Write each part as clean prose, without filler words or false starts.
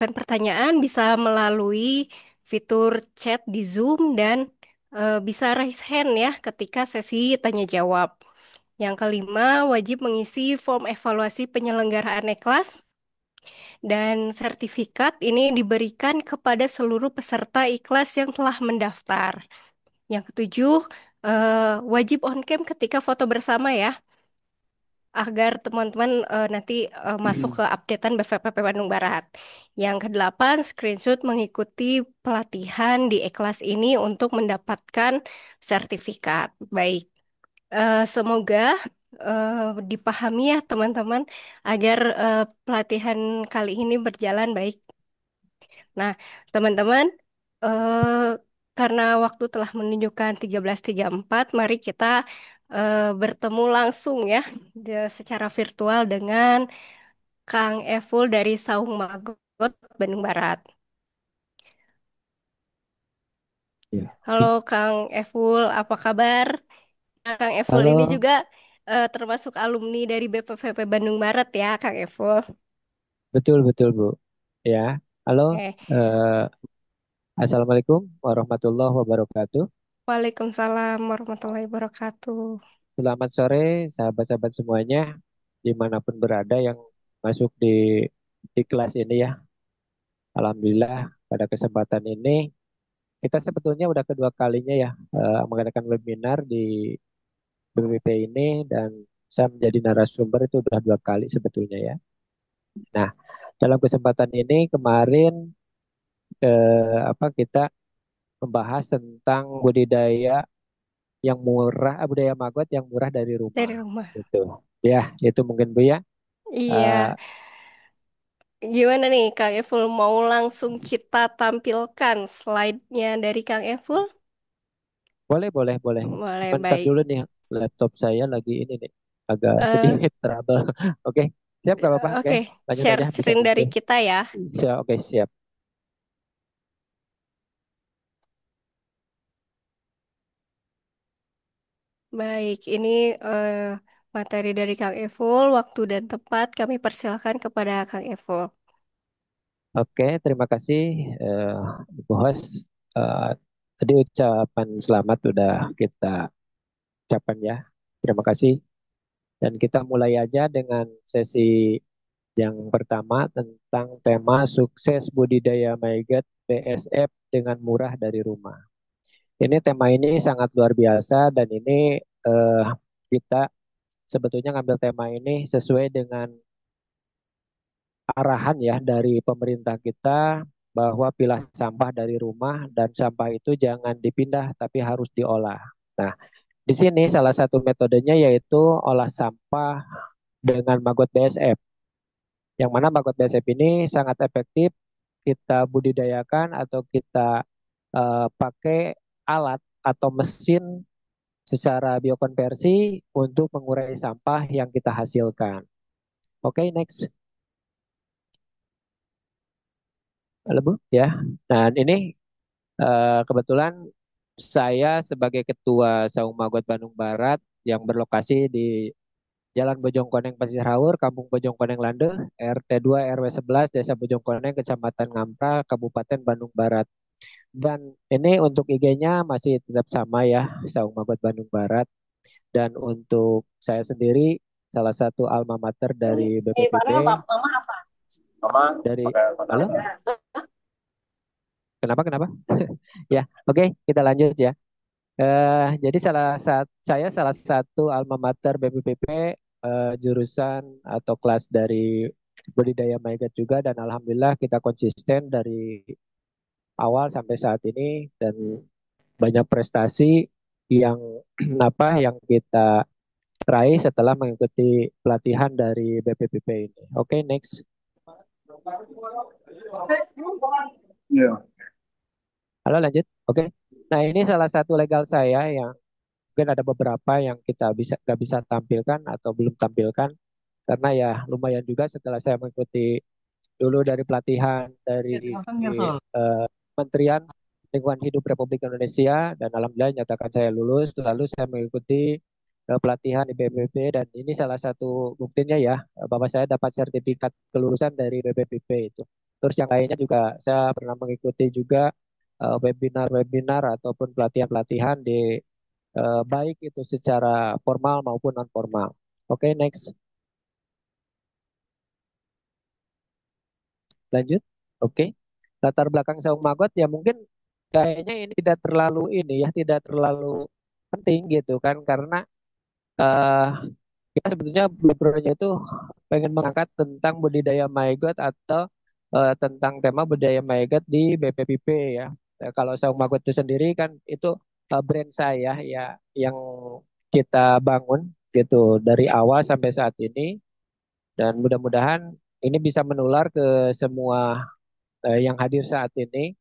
mengajukan pertanyaan bisa melalui fitur chat di Zoom dan bisa raise hand ya ketika sesi tanya jawab. Yang kelima, wajib mengisi form evaluasi penyelenggaraan kelas dan sertifikat ini diberikan kepada seluruh peserta ikhlas yang telah mendaftar. Yang ketujuh, wajib on cam ketika foto bersama ya, agar teman-teman nanti masuk ke updatean BVPP Bandung Barat. Yang kedelapan, screenshot mengikuti pelatihan di e-kelas ini untuk mendapatkan sertifikat. Baik, semoga dipahami ya teman-teman agar pelatihan kali ini berjalan baik. Nah, teman-teman, eh, karena waktu telah menunjukkan 13.34, mari kita bertemu langsung ya secara virtual dengan Kang Evul dari Saung Magot, Bandung Barat. Ya. Halo Kang Evul, apa kabar? Nah, Kang Evul ini Halo, juga termasuk alumni dari BPVP Bandung Barat ya, Kang Evul. betul betul Bu. Ya, halo. Oke. eh, Assalamualaikum warahmatullahi wabarakatuh. Waalaikumsalam warahmatullahi wabarakatuh. Selamat sore, sahabat-sahabat semuanya, dimanapun berada yang masuk di kelas ini ya. Alhamdulillah pada kesempatan ini kita sebetulnya udah kedua kalinya ya mengadakan webinar di BPP ini dan saya menjadi narasumber itu udah dua kali sebetulnya ya. Nah, dalam kesempatan ini kemarin kita membahas tentang budaya magot yang murah dari rumah. Dari rumah. Gitu. Ya, itu mungkin Bu ya. Iya. Eh, Gimana nih Kang Evul? Mau langsung kita tampilkan slide-nya dari Kang Evul? boleh, boleh, boleh. Boleh, Cuman ntar baik. dulu nih, laptop saya lagi ini nih, agak Eh, sedikit trouble. Oke, siap gak apa-apa? Oke, oke, lanjut share aja, bisa screen dari diunduh. kita ya. Siap, oke, siap. Baik, ini eh, materi dari Kang Evul. Waktu dan tempat kami persilakan kepada Kang Evul. Oke, terima kasih, eh, Ibu host. Eh, Tadi ucapan selamat udah kita ucapkan ya. Terima kasih. Dan kita mulai aja dengan sesi yang pertama tentang tema sukses budidaya Maigat BSF dengan murah dari rumah. Ini tema ini sangat luar biasa dan ini kita sebetulnya ngambil tema ini sesuai dengan arahan ya dari pemerintah kita bahwa pilah sampah dari rumah dan sampah itu jangan dipindah tapi harus diolah. Nah, di sini salah satu metodenya yaitu olah sampah dengan maggot BSF. Yang mana maggot BSF ini sangat efektif kita budidayakan atau kita pakai alat atau mesin secara biokonversi untuk mengurai sampah yang kita hasilkan. Oke, next. Halo Bu, ya. Dan ini kebetulan saya sebagai Ketua Saung Magot Bandung Barat yang berlokasi di Jalan Bojongkoneng Pasir Haur, Kampung Bojongkoneng Lande, RT 2 RW 11, Desa Bojongkoneng, Kecamatan Ngamra, Kabupaten Bandung Barat. Dan ini untuk IG-nya masih tetap sama ya, Saung Magot Bandung Barat. Dan untuk saya sendiri, salah satu alma mater dari BPPB, dari, halo, kenapa, kenapa? Ya, oke, kita lanjut ya. Jadi saya salah satu alma mater BPPP jurusan atau kelas dari budidaya Maigat juga dan alhamdulillah kita konsisten dari awal sampai saat ini dan banyak prestasi yang yang kita raih setelah mengikuti pelatihan dari BPPP ini. Oke, next. Iya. Halo, lanjut. Oke. Nah, ini salah satu legal saya yang mungkin ada beberapa yang kita nggak bisa tampilkan atau belum tampilkan karena ya lumayan juga setelah saya mengikuti dulu dari pelatihan dari Kementerian Lingkungan Hidup Republik Indonesia dan alhamdulillah nyatakan saya lulus. Lalu saya mengikuti pelatihan di BPP dan ini salah satu buktinya ya bahwa saya dapat sertifikat kelulusan dari BPPP itu. Terus yang lainnya juga saya pernah mengikuti juga webinar-webinar ataupun pelatihan-pelatihan di baik itu secara formal maupun non formal. Oke, next. Lanjut. Oke. Latar belakang Saung Magot ya mungkin kayaknya ini tidak terlalu ini ya, tidak terlalu penting gitu kan karena eh kita sebetulnya backgroundnya itu pengen mengangkat tentang budidaya Maygot atau tentang tema budidaya Maygot di BPPP ya. Kalau Saung Magot itu sendiri kan itu brand saya ya yang kita bangun gitu dari awal sampai saat ini dan mudah-mudahan ini bisa menular ke semua yang hadir saat ini.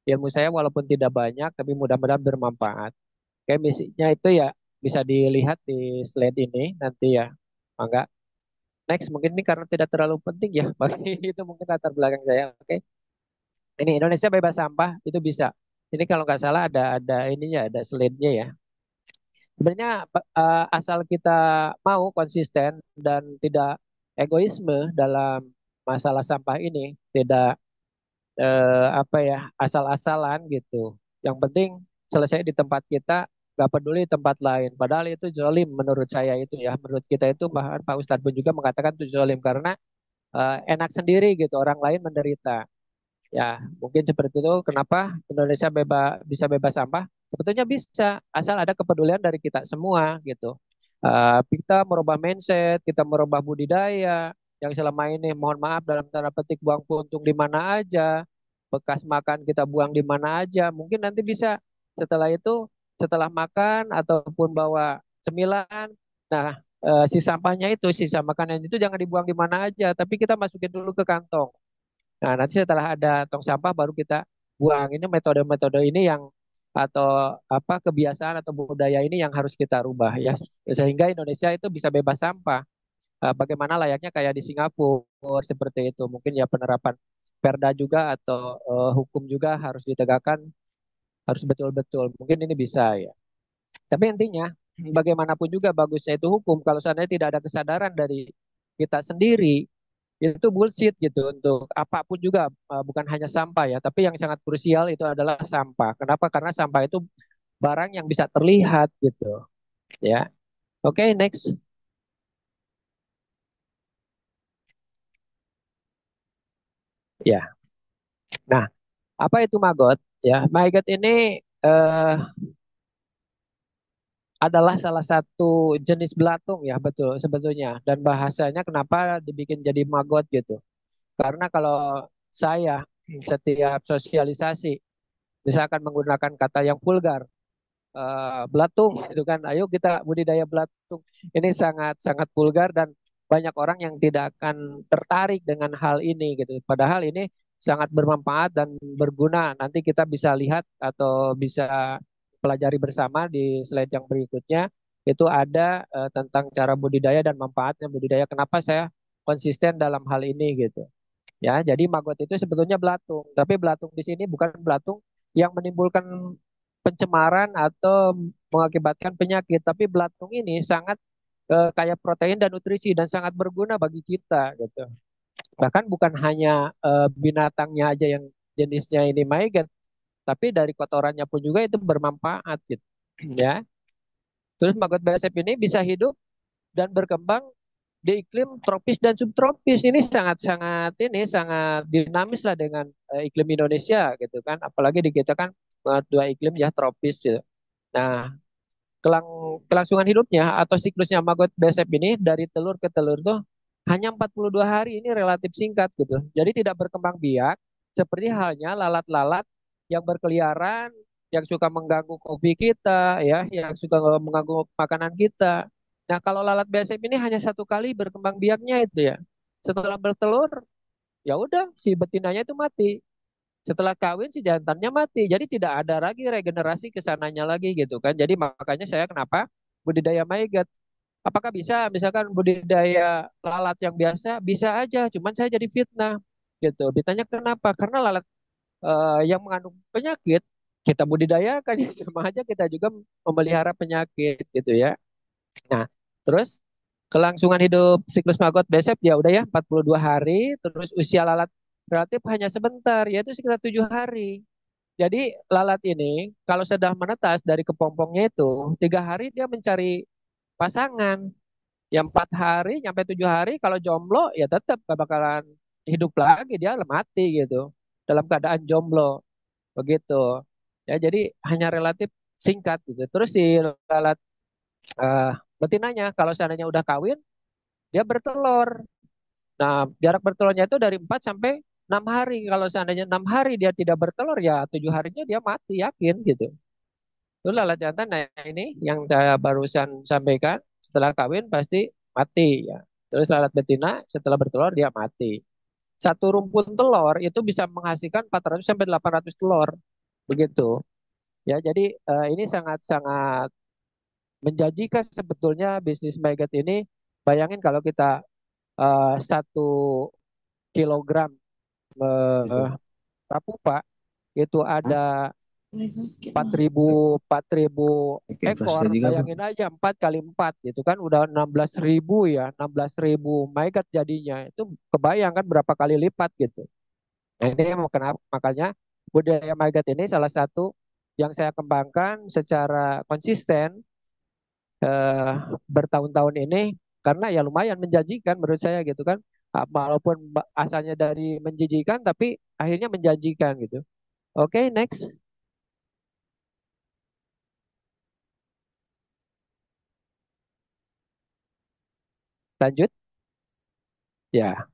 Ilmu saya walaupun tidak banyak tapi mudah-mudahan bermanfaat. Kayak misinya itu ya bisa dilihat di slide ini nanti ya. Mangga. Next, mungkin ini karena tidak terlalu penting ya, bagi itu mungkin latar belakang saya. Oke, ini Indonesia bebas sampah itu bisa. Ini kalau nggak salah ada ininya, ada slide-nya ya. Sebenarnya asal kita mau konsisten dan tidak egoisme dalam masalah sampah ini, tidak apa ya asal-asalan gitu. Yang penting selesai di tempat kita, nggak peduli tempat lain. Padahal itu zolim menurut saya itu ya. Menurut kita itu bahkan Pak Ustadz pun juga mengatakan itu zolim karena enak sendiri gitu orang lain menderita ya mungkin seperti itu kenapa Indonesia bisa bebas sampah sebetulnya bisa asal ada kepedulian dari kita semua gitu. Kita merubah mindset kita merubah budidaya yang selama ini mohon maaf dalam tanda petik buang puntung di mana aja bekas makan kita buang di mana aja mungkin nanti bisa setelah itu setelah makan ataupun bawa cemilan nah si sampahnya itu sisa makanan itu jangan dibuang di mana aja tapi kita masukin dulu ke kantong. Nah, nanti setelah ada tong sampah baru kita buang. Ini metode-metode ini yang atau apa kebiasaan atau budaya ini yang harus kita rubah ya sehingga Indonesia itu bisa bebas sampah. Bagaimana layaknya kayak di Singapura seperti itu. Mungkin ya penerapan perda juga atau hukum juga harus ditegakkan harus betul-betul. Mungkin ini bisa ya. Tapi intinya bagaimanapun juga bagusnya itu hukum kalau seandainya tidak ada kesadaran dari kita sendiri itu bullshit gitu untuk apapun juga bukan hanya sampah ya tapi yang sangat krusial itu adalah sampah. Kenapa? Karena sampah itu barang yang bisa terlihat gitu ya. Oke, next. Ya. Nah, apa itu maggot? Ya, maggot ini eh, adalah salah satu jenis belatung ya betul sebetulnya dan bahasanya kenapa dibikin jadi maggot gitu. Karena kalau saya setiap sosialisasi misalkan menggunakan kata yang vulgar belatung gitu kan. Ayo kita budidaya belatung. Ini sangat sangat vulgar dan banyak orang yang tidak akan tertarik dengan hal ini gitu. Padahal ini sangat bermanfaat dan berguna. Nanti kita bisa lihat atau bisa pelajari bersama di slide yang berikutnya. Itu ada tentang cara budidaya dan manfaatnya budidaya. Kenapa saya konsisten dalam hal ini gitu. Ya, jadi maggot itu sebetulnya belatung, tapi belatung di sini bukan belatung yang menimbulkan pencemaran atau mengakibatkan penyakit, tapi belatung ini sangat kaya protein dan nutrisi dan sangat berguna bagi kita gitu. Bahkan bukan hanya binatangnya aja yang jenisnya ini mygot, tapi dari kotorannya pun juga itu bermanfaat gitu. Ya. Terus maggot BSF ini bisa hidup dan berkembang di iklim tropis dan subtropis ini sangat-sangat ini sangat dinamis lah dengan iklim Indonesia gitu kan apalagi di kita kan dua iklim ya tropis gitu. Nah kelangsungan hidupnya atau siklusnya maggot BSF ini dari telur ke telur tuh hanya 42 hari ini relatif singkat gitu jadi tidak berkembang biak seperti halnya lalat-lalat yang berkeliaran yang suka mengganggu kopi kita ya yang suka mengganggu makanan kita. Nah, kalau lalat BSF ini hanya satu kali berkembang biaknya itu ya. Setelah bertelur, ya udah si betinanya itu mati. Setelah kawin si jantannya mati. Jadi tidak ada lagi regenerasi ke sananya lagi gitu kan. Jadi makanya saya kenapa budidaya mygot. Apakah bisa misalkan budidaya lalat yang biasa? Bisa aja, cuman saya jadi fitnah gitu. Ditanya kenapa? Karena lalat yang mengandung penyakit kita budidayakan ya sama aja kita juga memelihara penyakit gitu ya. Nah, terus kelangsungan hidup siklus maggot besep ya udah ya 42 hari, terus usia lalat relatif hanya sebentar, yaitu sekitar 7 hari. Jadi lalat ini kalau sudah menetas dari kepompongnya itu 3 hari dia mencari pasangan. Yang 4 hari nyampe 7 hari kalau jomblo ya tetap gak bakalan hidup lagi, dia mati gitu dalam keadaan jomblo begitu. Ya jadi hanya relatif singkat gitu. Terus si lalat eh, betinanya kalau seandainya udah kawin dia bertelur. Nah, jarak bertelurnya itu dari 4 sampai 6 hari. Kalau seandainya 6 hari dia tidak bertelur ya 7 harinya dia mati yakin gitu. Itu lalat jantan. Nah, ini yang saya barusan sampaikan setelah kawin pasti mati ya. Terus lalat betina setelah bertelur dia mati. Satu rumpun telur itu bisa menghasilkan 400 sampai 800 telur. Begitu. Ya, jadi ini sangat-sangat menjanjikan sebetulnya bisnis maggot ini. Bayangin kalau kita 1 kilogram eh, rapupa itu Hah? ada 4.000 ekor. Bayangin aja 4 kali 4 gitu kan udah 16.000 ya, 16.000 megat jadinya. Itu kebayang kan berapa kali lipat gitu. Nah, ini kenapa makanya budaya megat ini salah satu yang saya kembangkan secara konsisten eh, bertahun-tahun ini karena ya lumayan menjanjikan menurut saya gitu kan. Walaupun asalnya dari menjijikan tapi akhirnya menjanjikan gitu. Oke, next. Lanjut. Ya.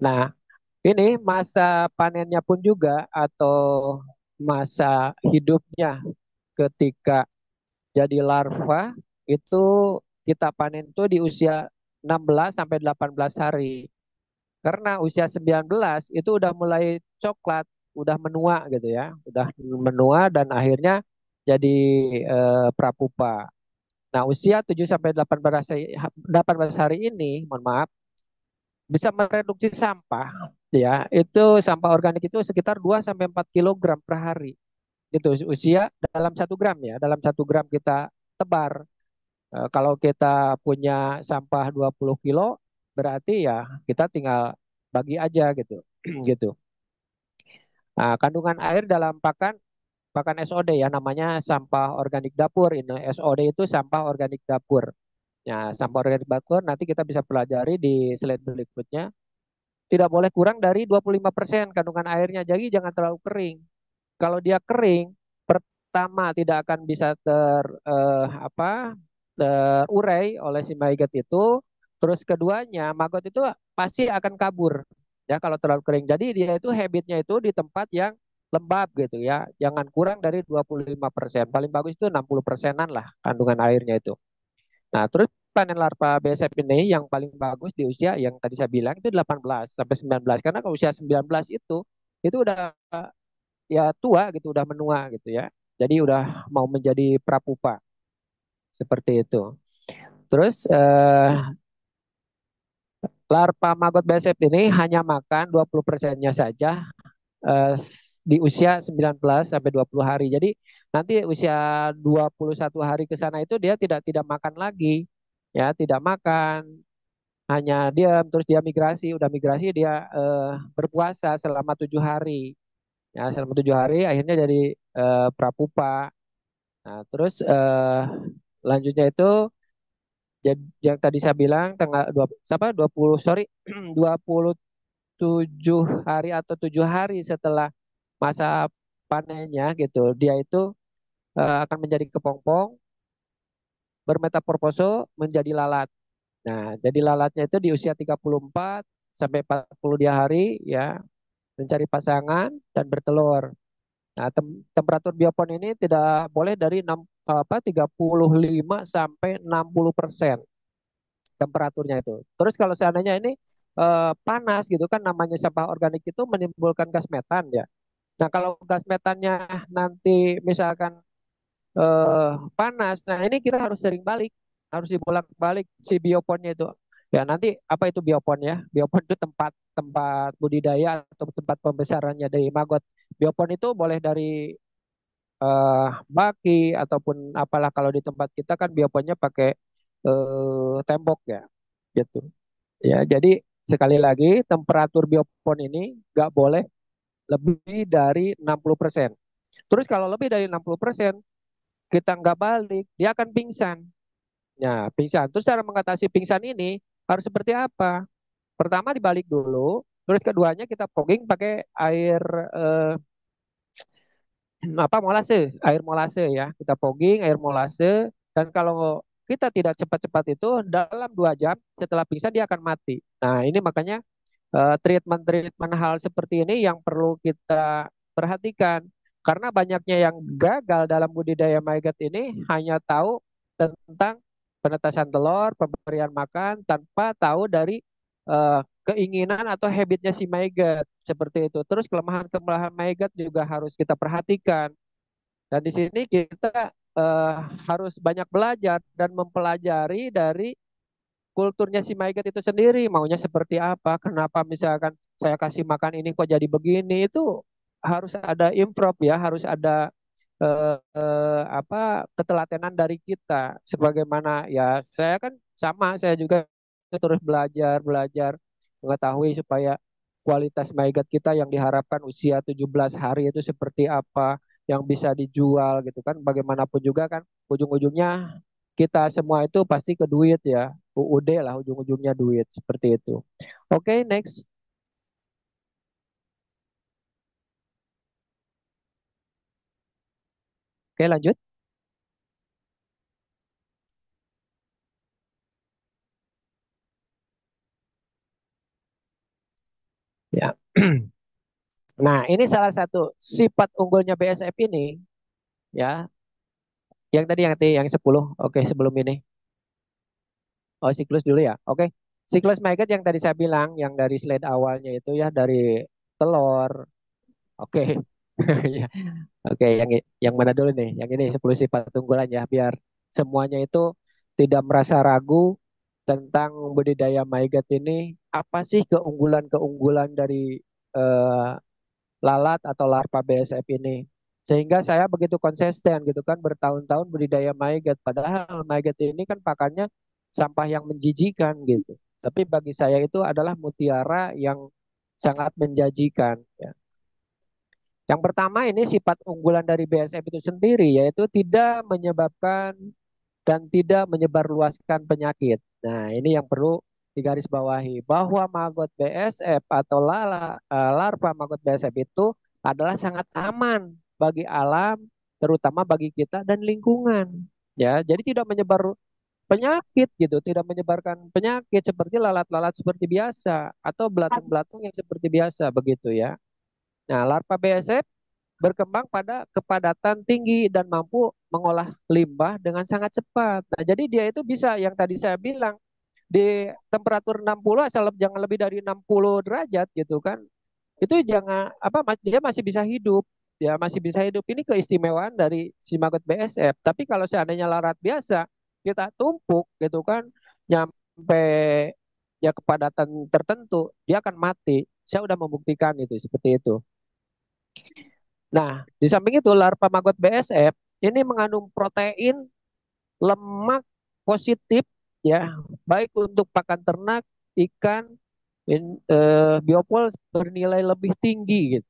Nah, ini masa panennya pun juga atau masa hidupnya ketika jadi larva itu kita panen itu di usia 16 sampai 18 hari. Karena usia 19 itu udah mulai coklat, udah menua gitu ya, udah menua dan akhirnya jadi prapupa. Nah, usia 7 sampai 18 hari ini, mohon maaf, bisa mereduksi sampah ya. Itu sampah organik itu sekitar 2 sampai 4 kilogram per hari. Gitu usia dalam 1 gram ya, dalam 1 gram kita tebar. Kalau kita punya sampah 20 kilo berarti ya kita tinggal bagi aja gitu. Gitu. Nah, kandungan air dalam pakan pakan SOD ya namanya sampah organik dapur. Ini SOD itu sampah organik dapur. Ya, sampah organik dapur nanti kita bisa pelajari di slide berikutnya. Tidak boleh kurang dari 25% kandungan airnya. Jadi jangan terlalu kering. Kalau dia kering, pertama tidak akan bisa terurai oleh si maggot itu. Terus keduanya, maggot itu pasti akan kabur ya kalau terlalu kering. Jadi dia itu habitnya itu di tempat yang lembab gitu ya. Jangan kurang dari 25%. Paling bagus itu 60%-an lah kandungan airnya itu. Nah, terus panen larva BSF ini yang paling bagus di usia yang tadi saya bilang itu 18 sampai 19 karena kalau usia 19 itu udah ya tua gitu, udah menua gitu ya. Jadi udah mau menjadi prapupa seperti itu. Terus larva maggot BSF ini hanya makan 20%-nya saja eh, di usia 19 sampai 20 hari. Jadi nanti usia 21 hari ke sana itu dia tidak makan lagi. Ya, tidak makan, hanya diam terus dia migrasi, udah migrasi dia berpuasa selama 7 hari. Ya, selama 7 hari akhirnya jadi prapupa. Nah, terus lanjutnya itu yang tadi saya bilang tanggal 20 sorry 27 hari atau 7 hari setelah masa panennya gitu dia itu akan menjadi kepompong bermetamorfose menjadi lalat. Nah, jadi lalatnya itu di usia 34 sampai 42 hari ya mencari pasangan dan bertelur. Nah, temperatur biopon ini tidak boleh dari 35 sampai 60% temperaturnya itu. Terus kalau seandainya ini panas gitu kan namanya sampah organik itu menimbulkan gas metan ya. Nah, kalau gas metannya nanti misalkan panas, nah ini kita harus sering balik, harus dibolak-balik si bioponnya itu. Ya nanti apa itu biopon ya? Biopon itu tempat tempat budidaya atau tempat pembesarannya dari maggot. Biopon itu boleh dari baki ataupun apalah kalau di tempat kita kan bioponnya pakai tembok ya, gitu. Ya jadi sekali lagi temperatur biopon ini nggak boleh lebih dari 60%. Terus kalau lebih dari 60% kita nggak balik, dia akan pingsan. Nah, pingsan. Terus cara mengatasi pingsan ini harus seperti apa? Pertama dibalik dulu, terus keduanya kita fogging pakai air eh, apa molase, air molase ya. Kita fogging air molase dan kalau kita tidak cepat-cepat itu dalam 2 jam setelah pingsan dia akan mati. Nah, ini makanya treatment-treatment hal seperti ini yang perlu kita perhatikan karena banyaknya yang gagal dalam budidaya mygot ini hanya tahu tentang penetasan telur, pemberian makan tanpa tahu dari keinginan atau habitnya si mygot seperti itu. Terus kelemahan-kelemahan mygot juga harus kita perhatikan. Dan di sini kita eh, harus banyak belajar dan mempelajari dari kulturnya si mygot itu sendiri, maunya seperti apa, kenapa misalkan saya kasih makan ini kok jadi begini, itu harus ada improv ya, harus ada apa ketelatenan dari kita. Sebagaimana ya saya kan sama, saya juga terus belajar, belajar mengetahui supaya kualitas mygot kita yang diharapkan usia 17 hari itu seperti apa, yang bisa dijual gitu kan. Bagaimanapun juga kan ujung-ujungnya kita semua itu pasti ke duit ya. UUD lah ujung-ujungnya duit seperti itu. Oke, next. Oke, lanjut. Ya. Nah, ini salah satu sifat unggulnya BSF ini ya. Yang tadi yang 10. Oke, sebelum ini. Oh, siklus dulu ya. Oke. Siklus maggot yang tadi saya bilang yang dari slide awalnya itu ya dari telur. Oke. Ya. Oke, yang mana dulu nih? Yang ini 10 sifat unggulan ya biar semuanya itu tidak merasa ragu tentang budidaya mygot ini. Apa sih keunggulan-keunggulan dari eh, lalat atau larva BSF ini. Sehingga saya begitu konsisten gitu kan bertahun-tahun budidaya mygot. Padahal mygot ini kan pakannya sampah yang menjijikan gitu. Tapi bagi saya itu adalah mutiara yang sangat menjanjikan. Ya. Yang pertama ini sifat unggulan dari BSF itu sendiri yaitu tidak menyebabkan dan tidak menyebarluaskan penyakit. Nah, ini yang perlu digarisbawahi bahwa maggot BSF atau larva maggot BSF itu adalah sangat aman bagi alam, terutama bagi kita dan lingkungan. Ya, jadi tidak menyebar penyakit gitu, tidak menyebarkan penyakit seperti lalat-lalat seperti biasa atau belatung-belatung yang seperti biasa begitu ya. Nah, larva BSF berkembang pada kepadatan tinggi dan mampu mengolah limbah dengan sangat cepat. Nah, jadi dia itu bisa yang tadi saya bilang di temperatur 60 asal jangan lebih dari 60 derajat gitu kan. Itu jangan apa dia masih bisa hidup. Ya masih bisa hidup. Ini keistimewaan dari si maggot BSF. Tapi kalau seandainya larat biasa kita tumpuk gitu kan nyampe ya kepadatan tertentu dia akan mati. Saya udah membuktikan itu seperti itu. Nah, di samping itu larva maggot BSF ini mengandung protein, lemak positif ya, baik untuk pakan ternak, ikan, biopol bernilai lebih tinggi gitu.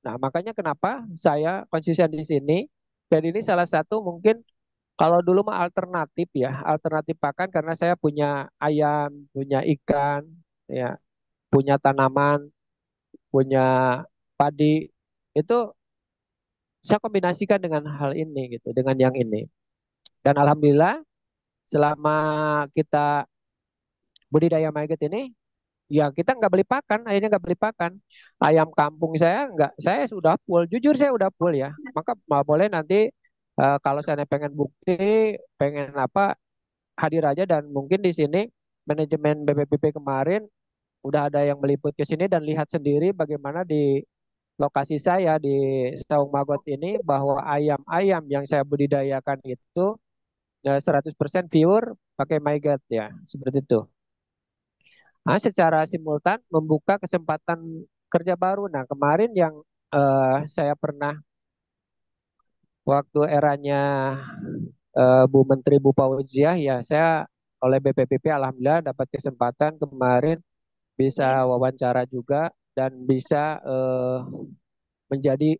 Nah, makanya kenapa saya konsisten di sini. Dan ini salah satu mungkin kalau dulu mah alternatif ya, alternatif pakan karena saya punya ayam, punya ikan, ya, punya tanaman, punya padi. Itu saya kombinasikan dengan hal ini gitu, dengan yang ini. Dan alhamdulillah selama kita budidaya maggot ini, ya kita nggak beli pakan, akhirnya nggak beli pakan. Ayam kampung saya nggak, saya sudah full. Jujur saya udah full ya. Maka mau boleh nanti kalau saya pengen bukti, pengen apa, hadir aja dan mungkin di sini manajemen BPPP kemarin udah ada yang meliput ke sini dan lihat sendiri bagaimana di lokasi saya di Saung Magot ini bahwa ayam-ayam yang saya budidayakan itu 100% pure pakai MyGuard ya, seperti itu. Nah, secara simultan membuka kesempatan kerja baru. Nah, kemarin yang saya pernah waktu eranya Bu Menteri Bu Fauziah ya, saya oleh BPPP alhamdulillah dapat kesempatan kemarin bisa wawancara juga, dan bisa menjadi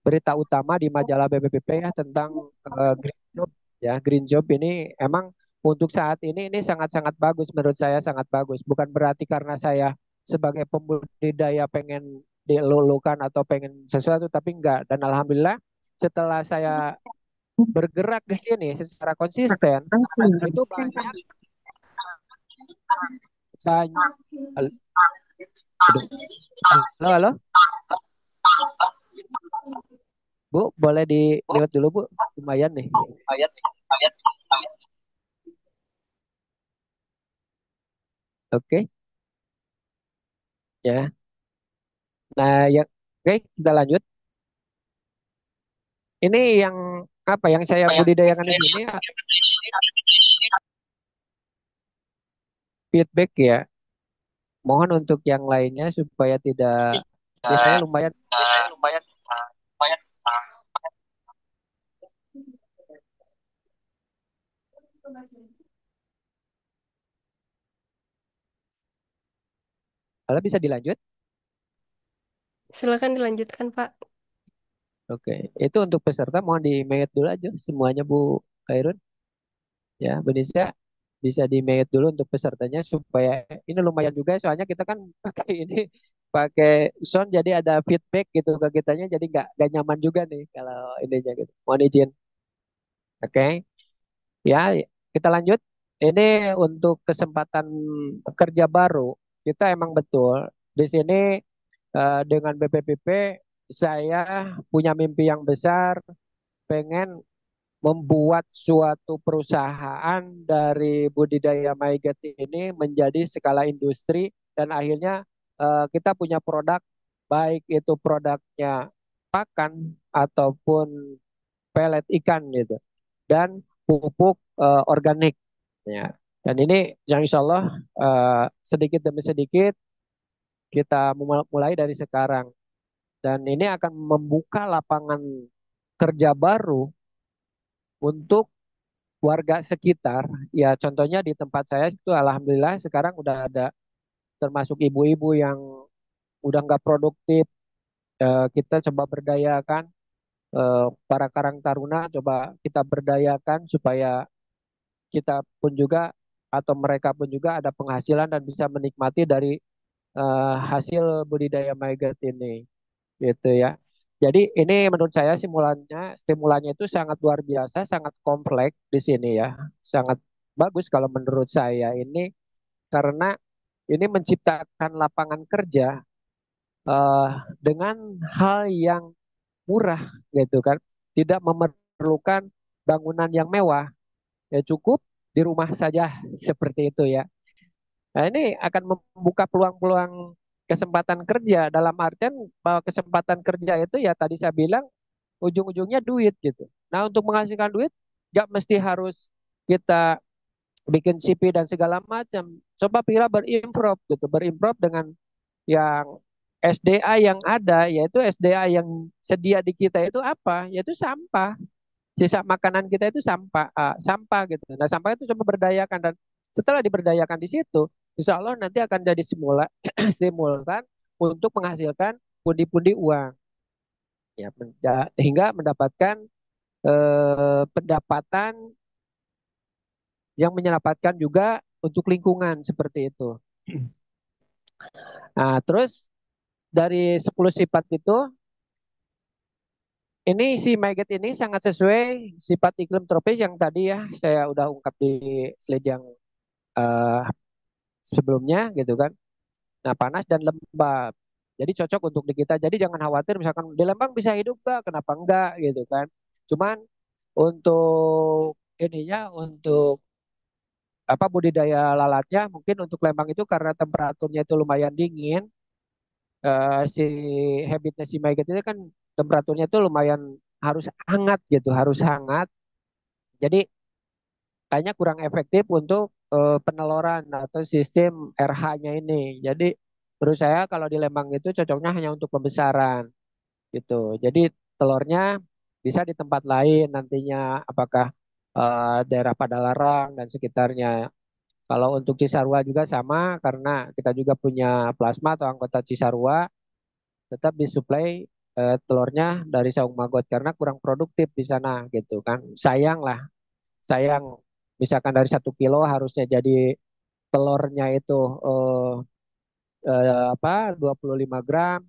berita utama di majalah BPPT ya tentang green job. Ya, green job ini emang untuk saat ini sangat-sangat bagus, menurut saya sangat bagus. Bukan berarti karena saya sebagai pembudidaya pengen dilulukan atau pengen sesuatu, tapi enggak. Dan alhamdulillah setelah saya bergerak di sini secara konsisten, itu banyak banyak. Aduh, halo halo Bu, boleh di lewat dulu Bu, lumayan nih. Oke, ya. Nah, yang oke, kita lanjut. Ini yang apa yang saya budidayakan di sini feedback ya. Mohon untuk yang lainnya supaya tidak, ya saya lumayan. Kalau bisa dilanjut. Silakan dilanjutkan, Pak. Oke, itu untuk peserta mohon di mute dulu aja semuanya Bu Khairun. Ya, Bu Nisa bisa di mute dulu untuk pesertanya supaya ini lumayan juga soalnya kita kan pakai ini pakai sound jadi ada feedback gitu ke kitanya jadi nggak nyaman juga nih kalau ininya gitu. Mohon izin. Oke. Ya, kita lanjut. Ini untuk kesempatan kerja baru. Kita emang betul di sini dengan BPPP saya punya mimpi yang besar, pengen membuat suatu perusahaan dari budidaya maiget ini menjadi skala industri dan akhirnya kita punya produk baik itu produknya pakan ataupun pelet ikan gitu dan pupuk organik ya. Dan ini yang insya Allah sedikit demi sedikit kita mulai dari sekarang dan ini akan membuka lapangan kerja baru untuk warga sekitar. Ya contohnya di tempat saya itu alhamdulillah sekarang udah ada termasuk ibu-ibu yang udah nggak produktif. Kita coba berdayakan para Karang Taruna, coba kita berdayakan supaya kita pun juga atau mereka pun juga ada penghasilan dan bisa menikmati dari hasil budidaya maiget ini gitu ya. Jadi ini menurut saya stimulannya itu sangat luar biasa, sangat kompleks di sini ya. Sangat bagus kalau menurut saya ini karena ini menciptakan lapangan kerja eh, dengan hal yang murah gitu kan. Tidak memerlukan bangunan yang mewah, ya cukup di rumah saja seperti itu ya. Nah, ini akan membuka peluang-peluang kesempatan kerja dalam artian bahwa kesempatan kerja itu ya tadi saya bilang ujung-ujungnya duit gitu. Nah, untuk menghasilkan duit nggak mesti harus kita bikin CV dan segala macam. Coba pilih berimprov gitu, berimprov dengan yang SDA yang ada, yaitu SDA yang sedia di kita itu apa? Yaitu sampah. Sisa makanan kita itu sampah, sampah gitu. Nah, sampah itu coba berdayakan dan setelah diberdayakan di situ, insya Allah nanti akan jadi stimulan untuk menghasilkan pundi-pundi uang, ya, hingga mendapatkan pendapatan yang menyelamatkan juga untuk lingkungan seperti itu. Nah, terus dari 10 sifat itu, ini si Myget ini sangat sesuai sifat iklim tropis yang tadi ya saya udah ungkap di slide yang eh, sebelumnya gitu kan. Nah, panas dan lembab. Jadi cocok untuk di kita. Jadi jangan khawatir misalkan di Lembang bisa hidup gak? Kenapa enggak gitu kan. Cuman untuk ininya untuk apa budidaya lalatnya mungkin untuk Lembang itu karena temperaturnya itu lumayan dingin, si habitnya si maggot itu kan temperaturnya itu lumayan harus hangat gitu, harus hangat. Jadi kayaknya kurang efektif untuk peneloran atau sistem RH-nya ini. Jadi menurut saya kalau di Lembang itu cocoknya hanya untuk pembesaran gitu. Jadi telurnya bisa di tempat lain nantinya apakah daerah Padalarang dan sekitarnya. Kalau untuk Cisarua juga sama karena kita juga punya plasma atau anggota Cisarua tetap disuplai telurnya dari saung maggot karena kurang produktif di sana gitu kan. Sayang lah, sayang misalkan dari 1 kilo harusnya jadi telurnya itu eh, apa 25 gram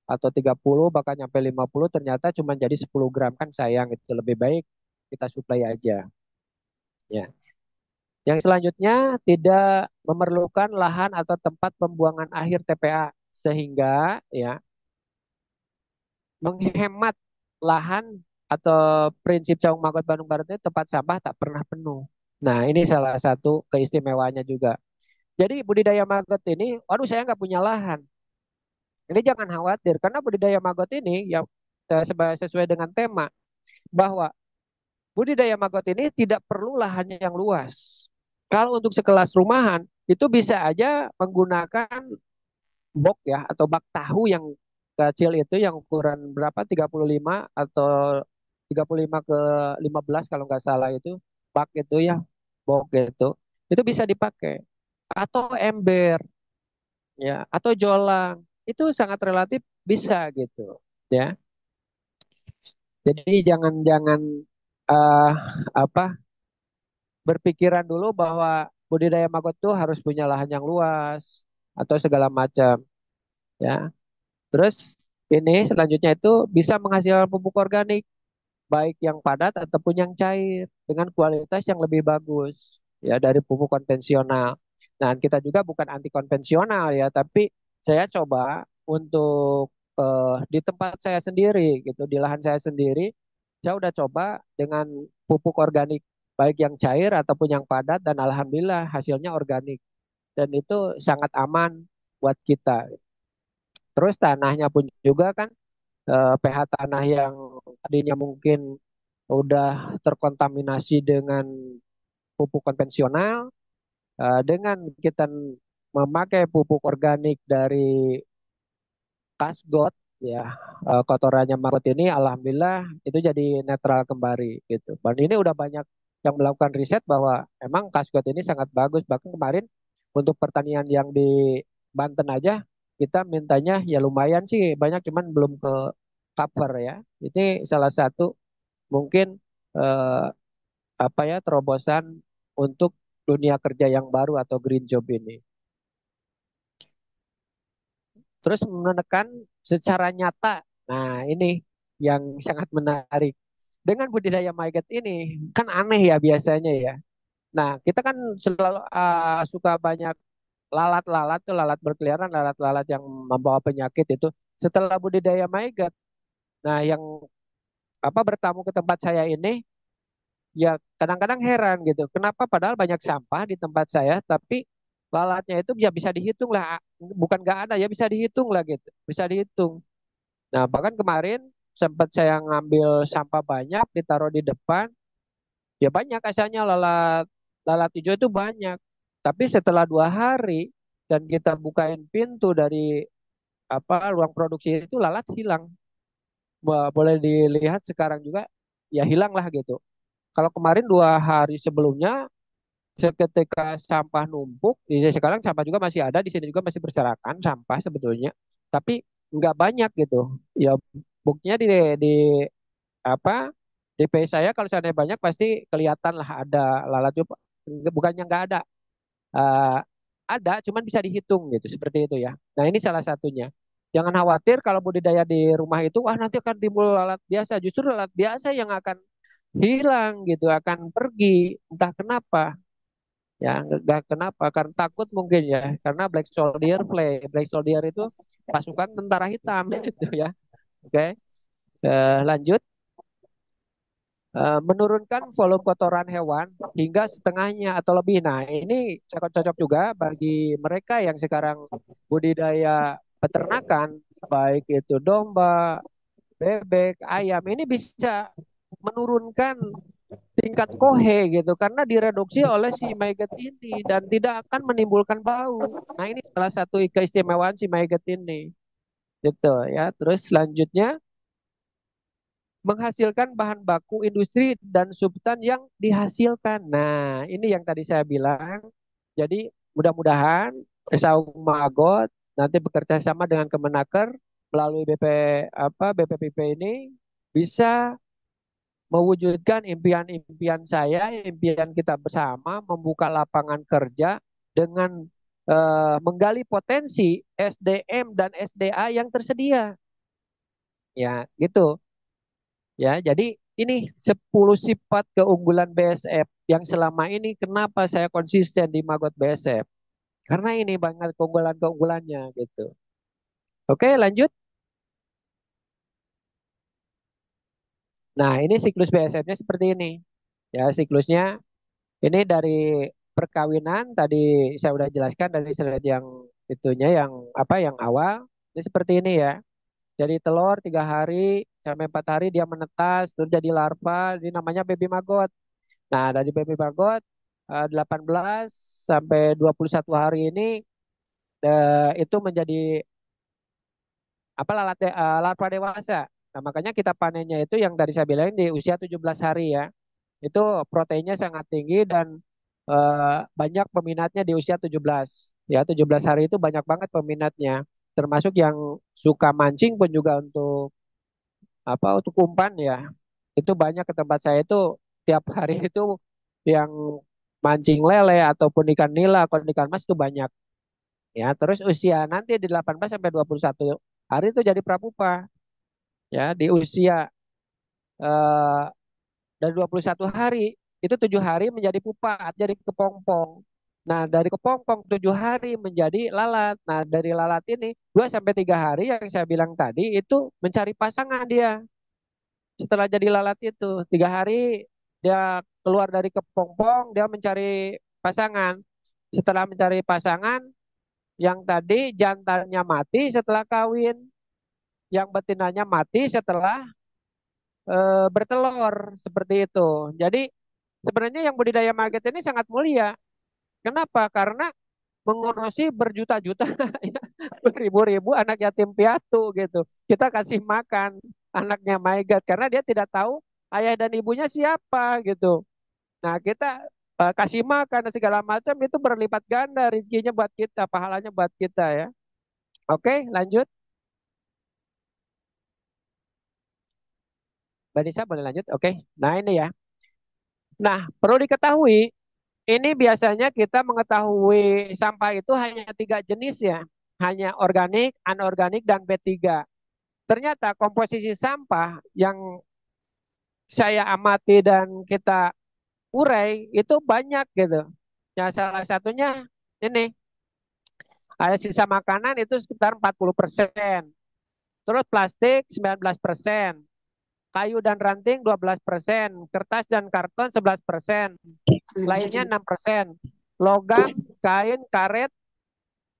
atau 30 bahkan nyampe 50 ternyata cuma jadi 10 gram kan sayang itu lebih baik kita suplai aja ya. Yang selanjutnya tidak memerlukan lahan atau tempat pembuangan akhir TPA sehingga ya menghemat lahan atau prinsip Saung Mangkot Bandung Barat itu tempat sampah tak pernah penuh. Nah, ini salah satu keistimewaannya juga. Jadi budidaya maggot ini, waduh saya nggak punya lahan. Ini jangan khawatir karena budidaya maggot ini ya sesuai dengan tema bahwa budidaya maggot ini tidak perlu lahannya yang luas. Kalau untuk sekelas rumahan itu bisa aja menggunakan box ya atau bak tahu yang kecil itu yang ukuran berapa 35 atau 35 ke 15 kalau nggak salah itu bak itu ya box itu bisa dipakai atau ember ya atau jolang itu sangat relatif bisa gitu ya. Jadi jangan-jangan eh apa berpikiran dulu bahwa budidaya maggot tuh harus punya lahan yang luas atau segala macam ya. Terus ini selanjutnya itu bisa menghasilkan pupuk organik baik yang padat ataupun yang cair dengan kualitas yang lebih bagus ya dari pupuk konvensional. Nah, kita juga bukan anti konvensional ya, tapi saya coba untuk di tempat saya sendiri gitu, di lahan saya sendiri, saya udah coba dengan pupuk organik baik yang cair ataupun yang padat dan alhamdulillah hasilnya organik dan itu sangat aman buat kita. Terus tanahnya pun juga kan pH tanah yang tadinya mungkin udah terkontaminasi dengan pupuk konvensional, dengan kita memakai pupuk organik dari Kasgot ya kotorannya Margot ini alhamdulillah itu jadi netral kembali gitu. Dan ini udah banyak yang melakukan riset bahwa emang Kasgot ini sangat bagus. Bahkan kemarin untuk pertanian yang di Banten aja kita mintanya ya lumayan sih banyak cuman belum ke cover ya. Ini salah satu mungkin eh, apa ya terobosan untuk dunia kerja yang baru atau green job ini. Terus menekan secara nyata. Nah, ini yang sangat menarik. Dengan budidaya maggot ini kan aneh ya biasanya ya. Nah, kita kan selalu suka banyak lalat-lalat tuh lalat berkeliaran, lalat-lalat yang membawa penyakit itu. Setelah budidaya maggot, nah yang apa bertamu ke tempat saya ini ya kadang-kadang heran gitu. Kenapa padahal banyak sampah di tempat saya, tapi lalatnya itu bisa bisa dihitung lah. Bukan nggak ada ya bisa dihitung lah gitu. Bisa dihitung. Nah bahkan kemarin sempat saya ngambil sampah banyak ditaruh di depan. Ya banyak asalnya lalat lalat hijau itu banyak. Tapi setelah 2 hari dan kita bukain pintu dari apa ruang produksi itu lalat hilang. Boleh dilihat sekarang juga ya hilang lah gitu. Kalau kemarin 2 hari sebelumnya seketika sampah numpuk, ya sekarang sampah juga masih ada di sini juga masih berserakan sampah sebetulnya, tapi nggak banyak gitu. Ya buktinya di apa DP saya kalau seandainya banyak pasti kelihatan lah ada lalat juga. Bukannya nggak ada, eh, ada, cuman bisa dihitung gitu seperti itu ya. Nah ini salah satunya. Jangan khawatir kalau budidaya di rumah itu, wah nanti akan timbul lalat biasa. Justru lalat biasa yang akan hilang gitu, akan pergi. Entah kenapa. Ya, nggak kenapa? Karena takut mungkin ya. Karena Black Soldier itu pasukan tentara hitam gitu ya. Oke, lanjut. Menurunkan volume kotoran hewan hingga setengahnya atau lebih. Nah, ini sangat cocok juga bagi mereka yang sekarang budidaya peternakan, baik itu domba, bebek, ayam. Ini bisa menurunkan tingkat kohe gitu karena direduksi oleh si maggot ini dan tidak akan menimbulkan bau. Nah, ini salah satu keistimewaan si maggot ini. Gitu ya. Terus selanjutnya menghasilkan bahan baku industri dan substan yang dihasilkan. Nah, ini yang tadi saya bilang Jadi mudah-mudahan Saung Magot nanti bekerja sama dengan Kemenaker melalui BPPP ini bisa mewujudkan impian-impian saya, impian kita bersama, membuka lapangan kerja dengan menggali potensi SDM dan SDA yang tersedia. Ya, gitu. Ya, jadi ini 10 sifat keunggulan BSF yang selama ini kenapa saya konsisten di Magot BSF. Karena ini banyak keunggulan-keunggulannya gitu. Oke, lanjut. Nah, ini siklus BSF-nya seperti ini. Ya, siklusnya ini dari perkawinan tadi saya udah jelaskan dari slide yang itunya yang yang awal. Ini seperti ini ya. Jadi telur 3 hari sampai 4 hari dia menetas, terus jadi larva, ini namanya baby maggot. Nah, dari baby maggot 18 sampai 21 hari ini itu menjadi larva dewasa. Nah, makanya kita panennya itu yang tadi saya bilang di usia 17 hari ya. Itu proteinnya sangat tinggi dan banyak peminatnya di usia 17. Ya, 17 hari itu banyak banget peminatnya. Termasuk yang suka mancing pun juga untuk umpan ya. Itu banyak ke tempat saya itu tiap hari itu yang mancing lele ataupun ikan nila atau ikan mas itu banyak. Ya, terus usia nanti di 18 sampai 21 hari itu jadi prapupa. Ya, di usia eh, dari 21 hari itu 7 hari menjadi pupa, jadi kepompong. Nah, dari kepompong 7 hari menjadi lalat. Nah, dari lalat ini 2 sampai 3 hari yang saya bilang tadi itu mencari pasangan dia. Setelah jadi lalat itu 3 hari dia keluar dari kepompong, dia mencari pasangan. Setelah mencari pasangan, yang tadi jantannya mati setelah kawin, yang betinanya mati setelah bertelur seperti itu. Jadi sebenarnya yang budidaya maggot ini sangat mulia. Kenapa? Karena mengurusi berjuta-juta, ya, beribu-ribu anak yatim piatu gitu. Kita kasih makan anaknya maggot karena dia tidak tahu ayah dan ibunya siapa gitu. Nah, kita kasih makan dan segala macam itu berlipat ganda rezekinya buat kita, pahalanya buat kita ya. Oke, lanjut. Mbak Nisa boleh lanjut? Oke. Nah, ini ya. Nah, perlu diketahui ini biasanya kita mengetahui sampah itu hanya 3 jenis ya. Hanya organik, anorganik, dan B3. Ternyata komposisi sampah yang saya amati dan kita urai itu banyak gitu. Ya salah satunya ini, ada sisa makanan itu sekitar 40%. Terus plastik 19%. Kayu dan ranting 12%. Kertas dan karton 11%. Lainnya 6%. Logam, kain, karet,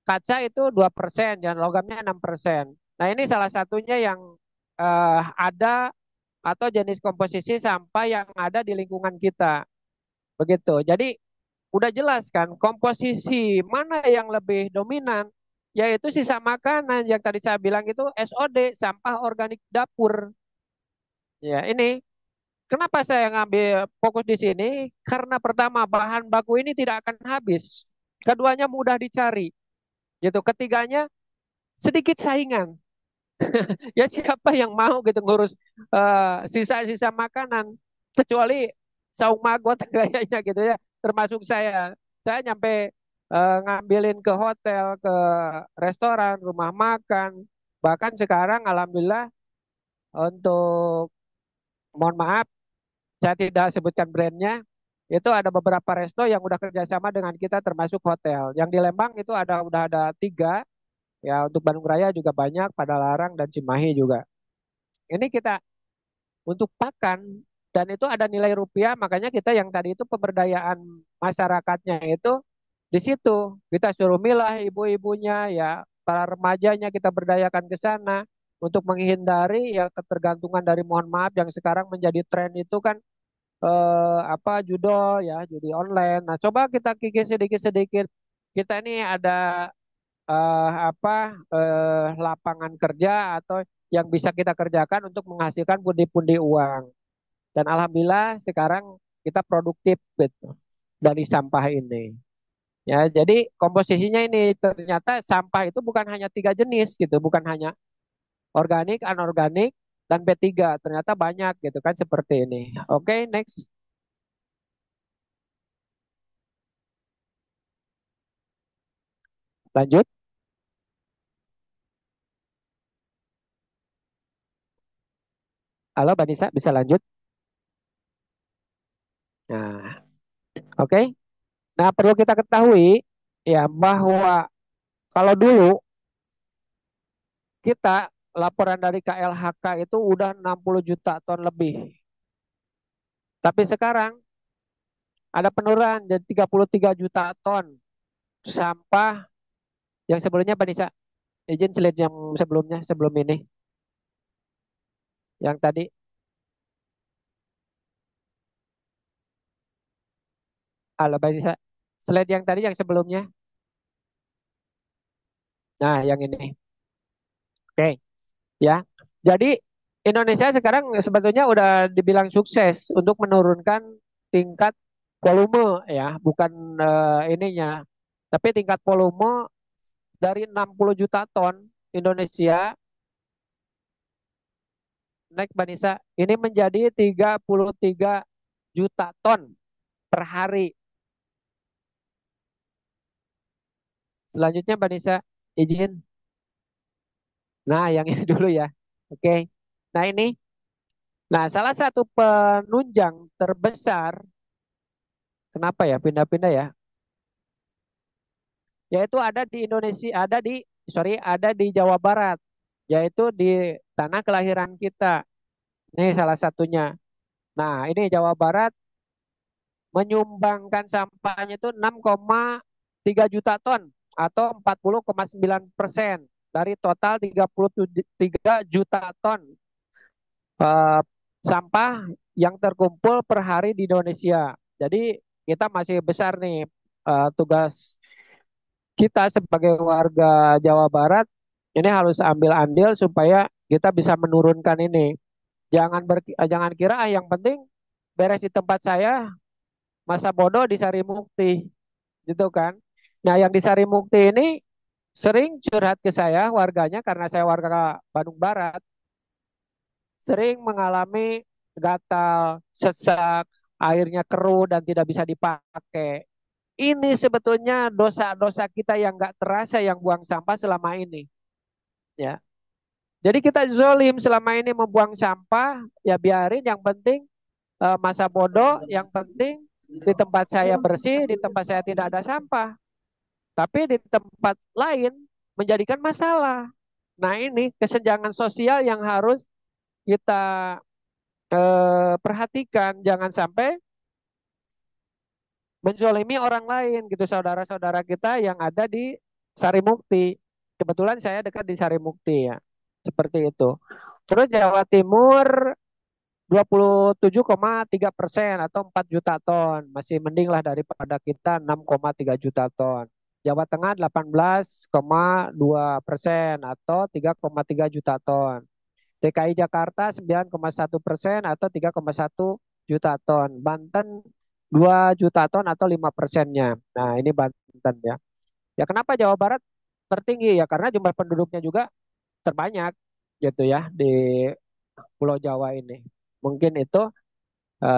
kaca itu 2% dan logamnya 6%. Nah, ini salah satunya yang ada atau jenis komposisi sampah yang ada di lingkungan kita. Begitu. Jadi udah jelas kan komposisi mana yang lebih dominan, yaitu sisa makanan yang tadi saya bilang itu SOD, sampah organik dapur. Ya, ini kenapa saya ngambil fokus di sini? Karena pertama bahan baku ini tidak akan habis. Keduanya mudah dicari. Gitu. Ketiganya sedikit saingan. Ya siapa yang mau gitu ngurus sisa-sisa makanan kecuali saung magot kayaknya gitu ya. Termasuk saya nyampe ngambilin ke hotel, ke restoran, rumah makan. Bahkan sekarang alhamdulillah untuk, mohon maaf saya tidak sebutkan brandnya, itu ada beberapa resto yang udah kerjasama dengan kita termasuk hotel. Yang di Lembang itu udah ada 3. Ya, untuk Bandung Raya juga banyak, Padalarang dan Cimahi juga. Ini kita untuk pakan dan itu ada nilai rupiah, makanya kita yang tadi itu pemberdayaan masyarakatnya itu di situ. Kita suruh milah ibu-ibunya ya, para remajanya kita berdayakan ke sana untuk menghindari ya ketergantungan dari, mohon maaf, yang sekarang menjadi tren itu kan judol ya, judi online. Nah, coba kita kikis sedikit-sedikit. Kita ini ada lapangan kerja atau yang bisa kita kerjakan untuk menghasilkan pundi-pundi uang. Dan alhamdulillah sekarang kita produktif gitu dari sampah ini. Ya, jadi komposisinya ini ternyata sampah itu bukan hanya tiga jenis gitu, bukan hanya organik, anorganik, dan B3. Ternyata banyak gitu kan seperti ini. Oke, next. Lanjut. Halo, Mbak Nisa, bisa lanjut? Nah, oke. Nah, perlu kita ketahui ya bahwa kalau dulu kita laporan dari KLHK itu udah 60 juta ton lebih. Tapi sekarang ada penurunan jadi 33 juta ton sampah yang sebelumnya Pak Nisa. Izin slide yang sebelumnya, sebelum ini. Yang tadi, halo Pak Nisa. Slide yang tadi yang sebelumnya. Nah, yang ini. Oke, ya. Jadi Indonesia sekarang sebetulnya udah dibilang sukses untuk menurunkan tingkat volume ya, bukan ininya. Tapi tingkat volume dari 60 juta ton Indonesia naik Banisa ini menjadi 33 juta ton per hari. Selanjutnya Banisa izin. Nah, yang ini dulu ya. Oke. Nah, ini. Nah, salah satu penunjang terbesar kenapa ya pindah-pindah ya? Yaitu ada di Indonesia, ada di Jawa Barat, yaitu di tanah kelahiran kita. Ini salah satunya. Nah, ini Jawa Barat menyumbangkan sampahnya itu 6,3 juta ton atau 40,9% dari total 33 juta ton eh, sampah yang terkumpul per hari di Indonesia. Jadi kita masih besar nih tugas kita sebagai warga Jawa Barat ini harus ambil andil supaya kita bisa menurunkan ini. Jangan kira yang penting beres di tempat saya, masa bodoh di Sarimukti, gitu kan. Nah, yang di Sarimukti ini sering curhat ke saya warganya karena saya warga Bandung Barat, sering mengalami gatal, sesak, airnya keruh dan tidak bisa dipakai. Ini sebetulnya dosa-dosa kita yang nggak terasa yang buang sampah selama ini. Ya, jadi kita zolim selama ini membuang sampah, ya biarin. Yang penting masa bodoh, yang penting di tempat saya bersih, di tempat saya tidak ada sampah. Tapi di tempat lain menjadikan masalah. Nah ini kesenjangan sosial yang harus kita perhatikan. Jangan sampai menzolimi orang lain gitu, saudara-saudara kita yang ada di Sarimukti. Kebetulan saya dekat di Sarimukti ya, seperti itu. Terus Jawa Timur 27,3% atau 4 juta ton, masih mending lah daripada kita 6,3 juta ton. Jawa Tengah 18,2% atau 3,3 juta ton. DKI Jakarta 9,1% atau 3,1 juta ton. Banten 2 juta ton atau 5%-nya. Nah, ini Banten ya. Ya kenapa Jawa Barat tertinggi ya? Karena jumlah penduduknya juga terbanyak gitu ya di Pulau Jawa ini. Mungkin itu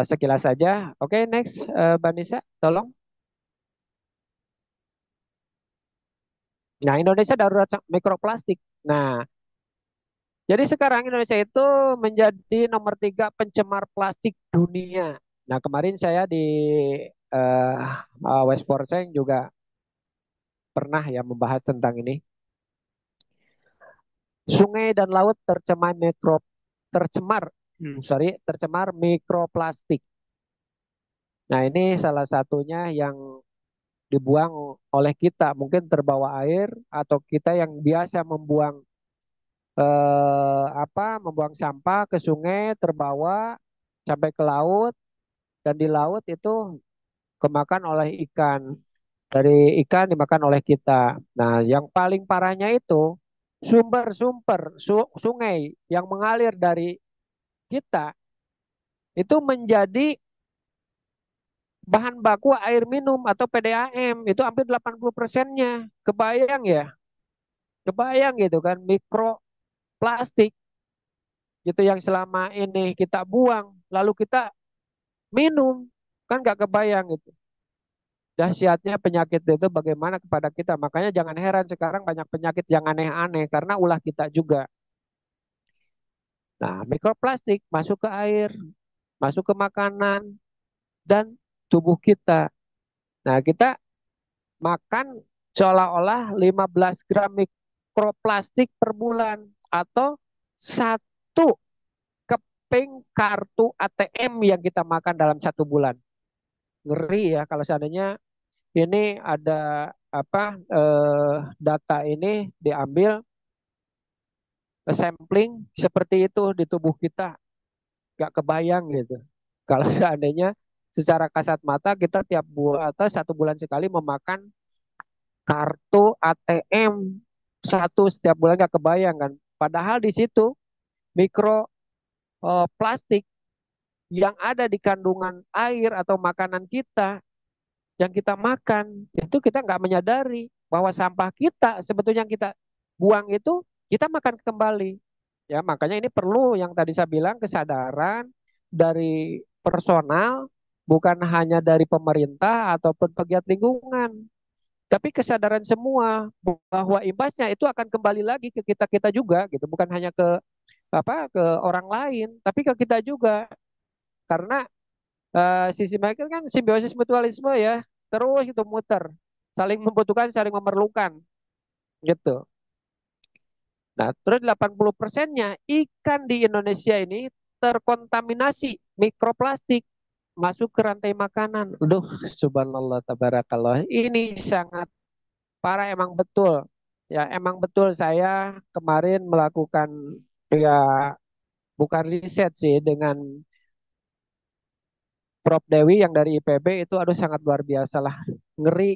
sekilas saja. Oke, next Banisa, tolong. Nah, Indonesia darurat mikroplastik. Nah, jadi sekarang Indonesia itu menjadi nomor 3 pencemar plastik dunia. Nah, kemarin saya di eh, West Forsyth juga pernah ya membahas tentang ini. Sungai dan laut tercemar mikroplastik. Nah, ini salah satunya yang dibuang oleh kita, mungkin terbawa air atau kita yang biasa membuang sampah ke sungai terbawa sampai ke laut dan di laut itu kemakan oleh ikan. Dari ikan dimakan oleh kita. Nah, yang paling parahnya itu sumber-sumber sungai yang mengalir dari kita itu menjadi bahan baku air minum atau PDAM itu hampir 80%-nya. Kebayang ya? Kebayang gitu kan mikroplastik gitu yang selama ini kita buang lalu kita minum, kan nggak kebayang gitu. Dahsyatnya penyakit itu bagaimana kepada kita. Makanya jangan heran sekarang banyak penyakit yang aneh-aneh karena ulah kita juga. Nah, mikroplastik masuk ke air, masuk ke makanan dan tubuh kita. Nah, kita makan seolah-olah 15 gram mikroplastik per bulan atau satu keping kartu ATM yang kita makan dalam 1 bulan. Ngeri ya kalau seandainya ini ada apa data ini diambil sampling seperti itu di tubuh kita, nggak kebayang gitu. Kalau seandainya secara kasat mata kita tiap bulan atau 1 bulan sekali memakan kartu ATM satu setiap bulan, nggak kebayang kan. Padahal di situ mikro plastik yang ada di kandungan air atau makanan kita yang kita makan itu kita nggak menyadari bahwa sampah kita sebetulnya yang kita buang itu kita makan kembali. Ya, makanya ini perlu yang tadi saya bilang kesadaran dari personal, bukan hanya dari pemerintah ataupun pegiat lingkungan, tapi kesadaran semua bahwa imbasnya itu akan kembali lagi ke kita-kita juga gitu, bukan hanya ke ke orang lain, tapi ke kita juga. Karena sisi mereka kan simbiosis mutualisme ya, terus itu muter, saling membutuhkan, saling memerlukan gitu. Nah, terus 80%-nya ikan di Indonesia ini terkontaminasi mikroplastik masuk ke rantai makanan. Duh, subhanallah tabarakallah. Ini sangat parah emang betul. Ya, emang betul saya kemarin melakukan ya bukan riset sih dengan Prof Dewi yang dari IPB itu aduh sangat luar biasa lah. Ngeri,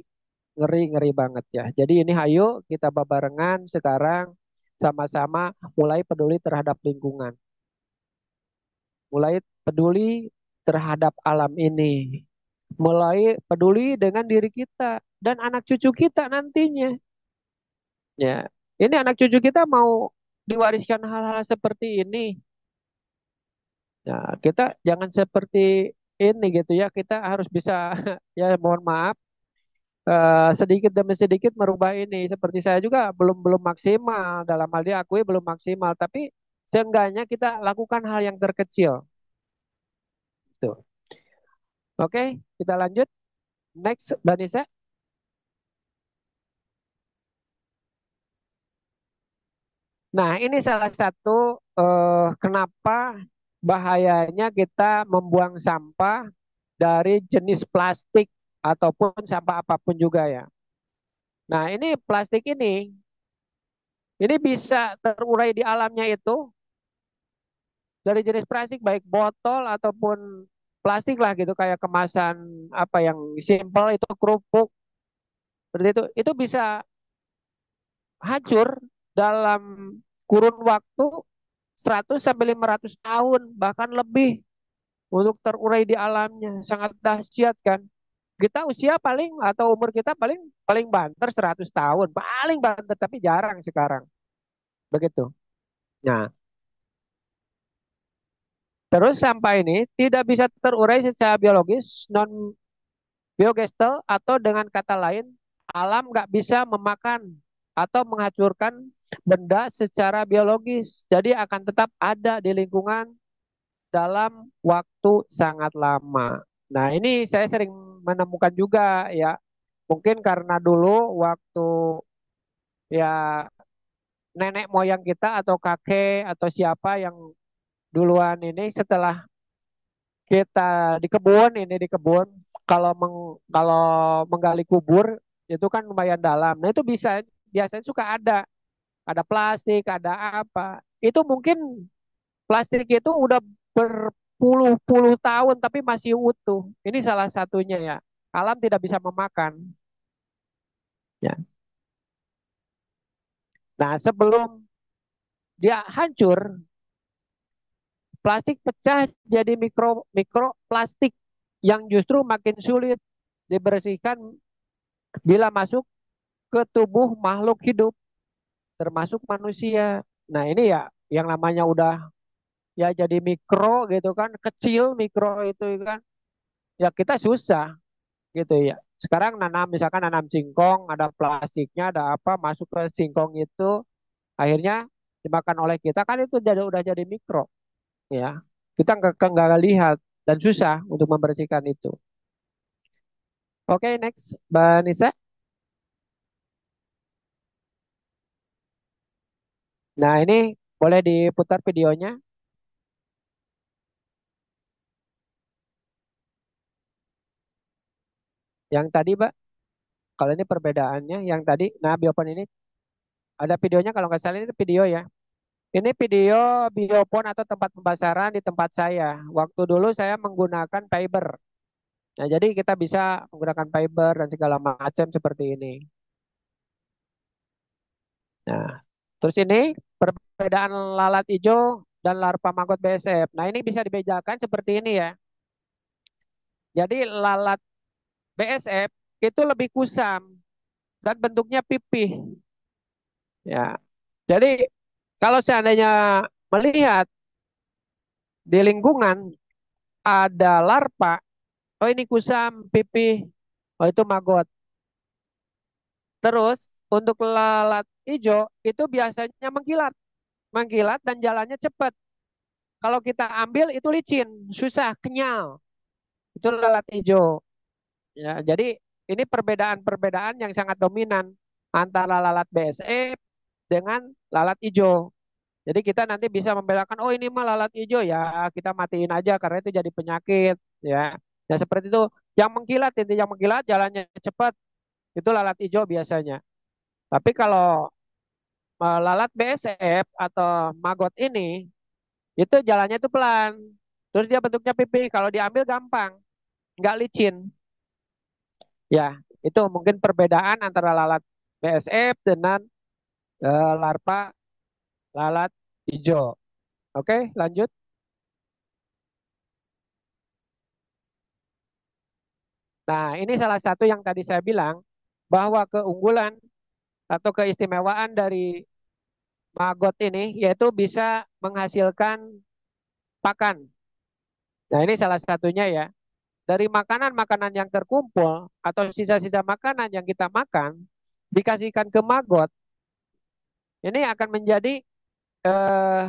ngeri, ngeri banget ya. Jadi ini ayo kita barengan sekarang sama-sama mulai peduli terhadap lingkungan. Mulai peduli terhadap alam ini. Mulai peduli dengan diri kita dan anak cucu kita nantinya. Ya, ini anak cucu kita mau diwariskan hal-hal seperti ini. Ya, kita jangan seperti ini gitu ya. Kita harus bisa ya mohon maaf sedikit demi sedikit merubah ini. Seperti saya juga belum belum maksimal dalam hal diakui belum maksimal, tapi seenggaknya kita lakukan hal yang terkecil. Tuh. Oke, kita lanjut. Next, Mbak Nisa. Nah, ini salah satu kenapa bahayanya kita membuang sampah dari jenis plastik ataupun sampah apapun juga ya. Nah, ini plastik ini bisa terurai di alamnya itu dari jenis plastik baik botol ataupun plastik lah gitu kayak kemasan apa yang simple itu kerupuk seperti itu bisa hancur dalam kurun waktu 100 sampai 500 tahun bahkan lebih untuk terurai di alamnya. Sangat dahsyat kan. Kita usia paling atau umur kita paling paling banter 100 tahun, paling banter tapi jarang sekarang. Begitu. Nah, terus sampah ini tidak bisa terurai secara biologis, non biogestal atau dengan kata lain, alam nggak bisa memakan atau menghancurkan benda secara biologis. Jadi akan tetap ada di lingkungan dalam waktu sangat lama. Nah, ini saya sering menemukan juga ya. Mungkin karena dulu waktu ya nenek moyang kita atau kakek atau siapa yang duluan ini setelah kita di kebun kalau menggali kubur itu kan lumayan dalam. Nah, itu bisa biasanya suka ada plastik, ada apa. Itu mungkin plastik itu udah berpuluh-puluh tahun tapi masih utuh. Ini salah satunya ya. Alam tidak bisa memakan. Ya. Nah, sebelum dia hancur, plastik pecah jadi mikroplastik. yang justru makin sulit dibersihkan bila masuk ke tubuh makhluk hidup, termasuk manusia. Nah, ini ya yang namanya udah ya jadi mikro gitu kan, kecil mikro itu kan, ya kita susah gitu ya. Sekarang nanam misalkan nanam singkong, ada plastiknya, ada apa masuk ke singkong itu, akhirnya dimakan oleh kita kan itu jadi udah jadi mikro ya. Kita nggak lihat dan susah untuk membersihkan itu. Oke, next, Mbak Nisa. Nah, ini boleh diputar videonya. Yang tadi, Mbak, kalau ini perbedaannya, yang tadi, nah biopon ini ada videonya kalau nggak salah ini video ya. Ini video biopon atau tempat pembasaran di tempat saya. Waktu dulu saya menggunakan fiber. Nah, jadi kita bisa menggunakan fiber dan segala macam seperti ini. Nah, terus ini perbedaan lalat hijau dan larva maggot BSF. Nah, ini bisa dibedakan seperti ini ya. Jadi lalat BSF itu lebih kusam dan bentuknya pipih. Ya, jadi kalau seandainya melihat di lingkungan ada larva, oh ini kusam, pipih, oh itu maggot. Terus untuk lalat hijau itu biasanya mengkilat, mengkilat dan jalannya cepat. Kalau kita ambil itu licin, susah, kenyal. Itu lalat hijau. Ya, jadi ini perbedaan-perbedaan yang sangat dominan antara lalat BSF dengan lalat hijau. Jadi kita nanti bisa membedakan, oh ini mah lalat hijau ya, kita matiin aja karena itu jadi penyakit, ya. Nah seperti itu, yang mengkilat, inti yang mengkilat, jalannya cepat, itu lalat hijau biasanya. Tapi kalau lalat BSF atau maggot ini, itu jalannya itu pelan, terus dia bentuknya pipih, kalau diambil gampang, nggak licin. Ya, itu mungkin perbedaan antara lalat BSF dengan larva lalat hijau. Oke, lanjut. Nah, ini salah satu yang tadi saya bilang bahwa keunggulan atau keistimewaan dari maggot ini yaitu bisa menghasilkan pakan. Nah, ini salah satunya ya. Dari makanan-makanan yang terkumpul atau sisa-sisa makanan yang kita makan dikasihkan ke maggot, ini akan menjadi eh,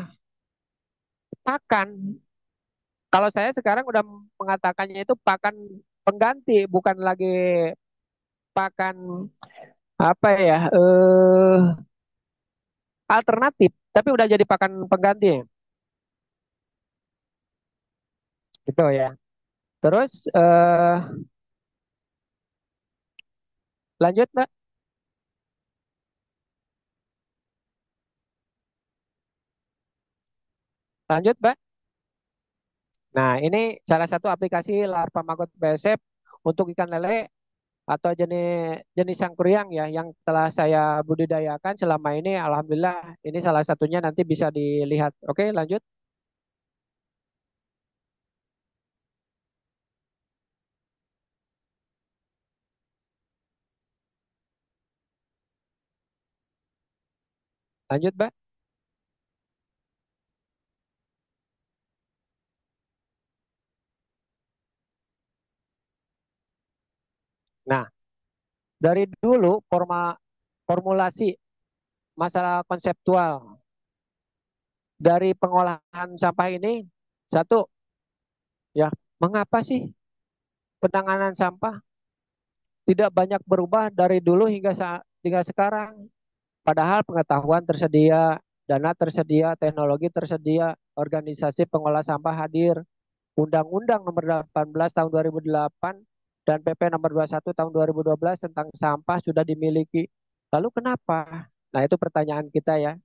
pakan. Kalau saya sekarang udah mengatakannya itu pakan pengganti, bukan lagi pakan apa ya, alternatif, tapi udah jadi pakan pengganti. Gitu ya. Terus lanjut Mbak, lanjut Mbak. Nah, ini salah satu aplikasi larva maggot BSF untuk ikan lele atau jenis jenis sangkuriang ya yang telah saya budidayakan selama ini. Alhamdulillah, ini salah satunya nanti bisa dilihat. Oke, lanjut, lanjut Mbak. Nah, dari dulu formulasi masalah konseptual dari pengolahan sampah ini satu ya, mengapa sih penanganan sampah tidak banyak berubah dari dulu hingga sekarang? Padahal pengetahuan tersedia, dana tersedia, teknologi tersedia, organisasi pengolah sampah hadir, Undang-Undang Nomor 18 Tahun 2008 dan PP Nomor 21 Tahun 2012 tentang sampah sudah dimiliki. Lalu kenapa? Nah, itu pertanyaan kita ya.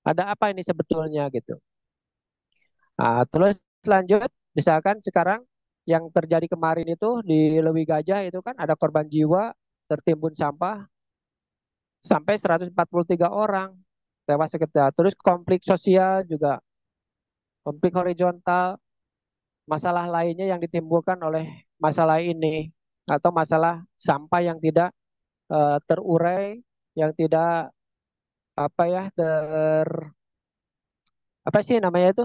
Ada apa ini sebetulnya gitu. Nah, terus lanjut, misalkan sekarang yang terjadi kemarin itu di Lewi Gajah itu kan ada korban jiwa tertimbun sampah sampai 143 orang tewas seketika. Terus konflik sosial juga, konflik horizontal, masalah lainnya yang ditimbulkan oleh masalah ini atau masalah sampah yang tidak terurai, yang tidak apa ya apa sih namanya itu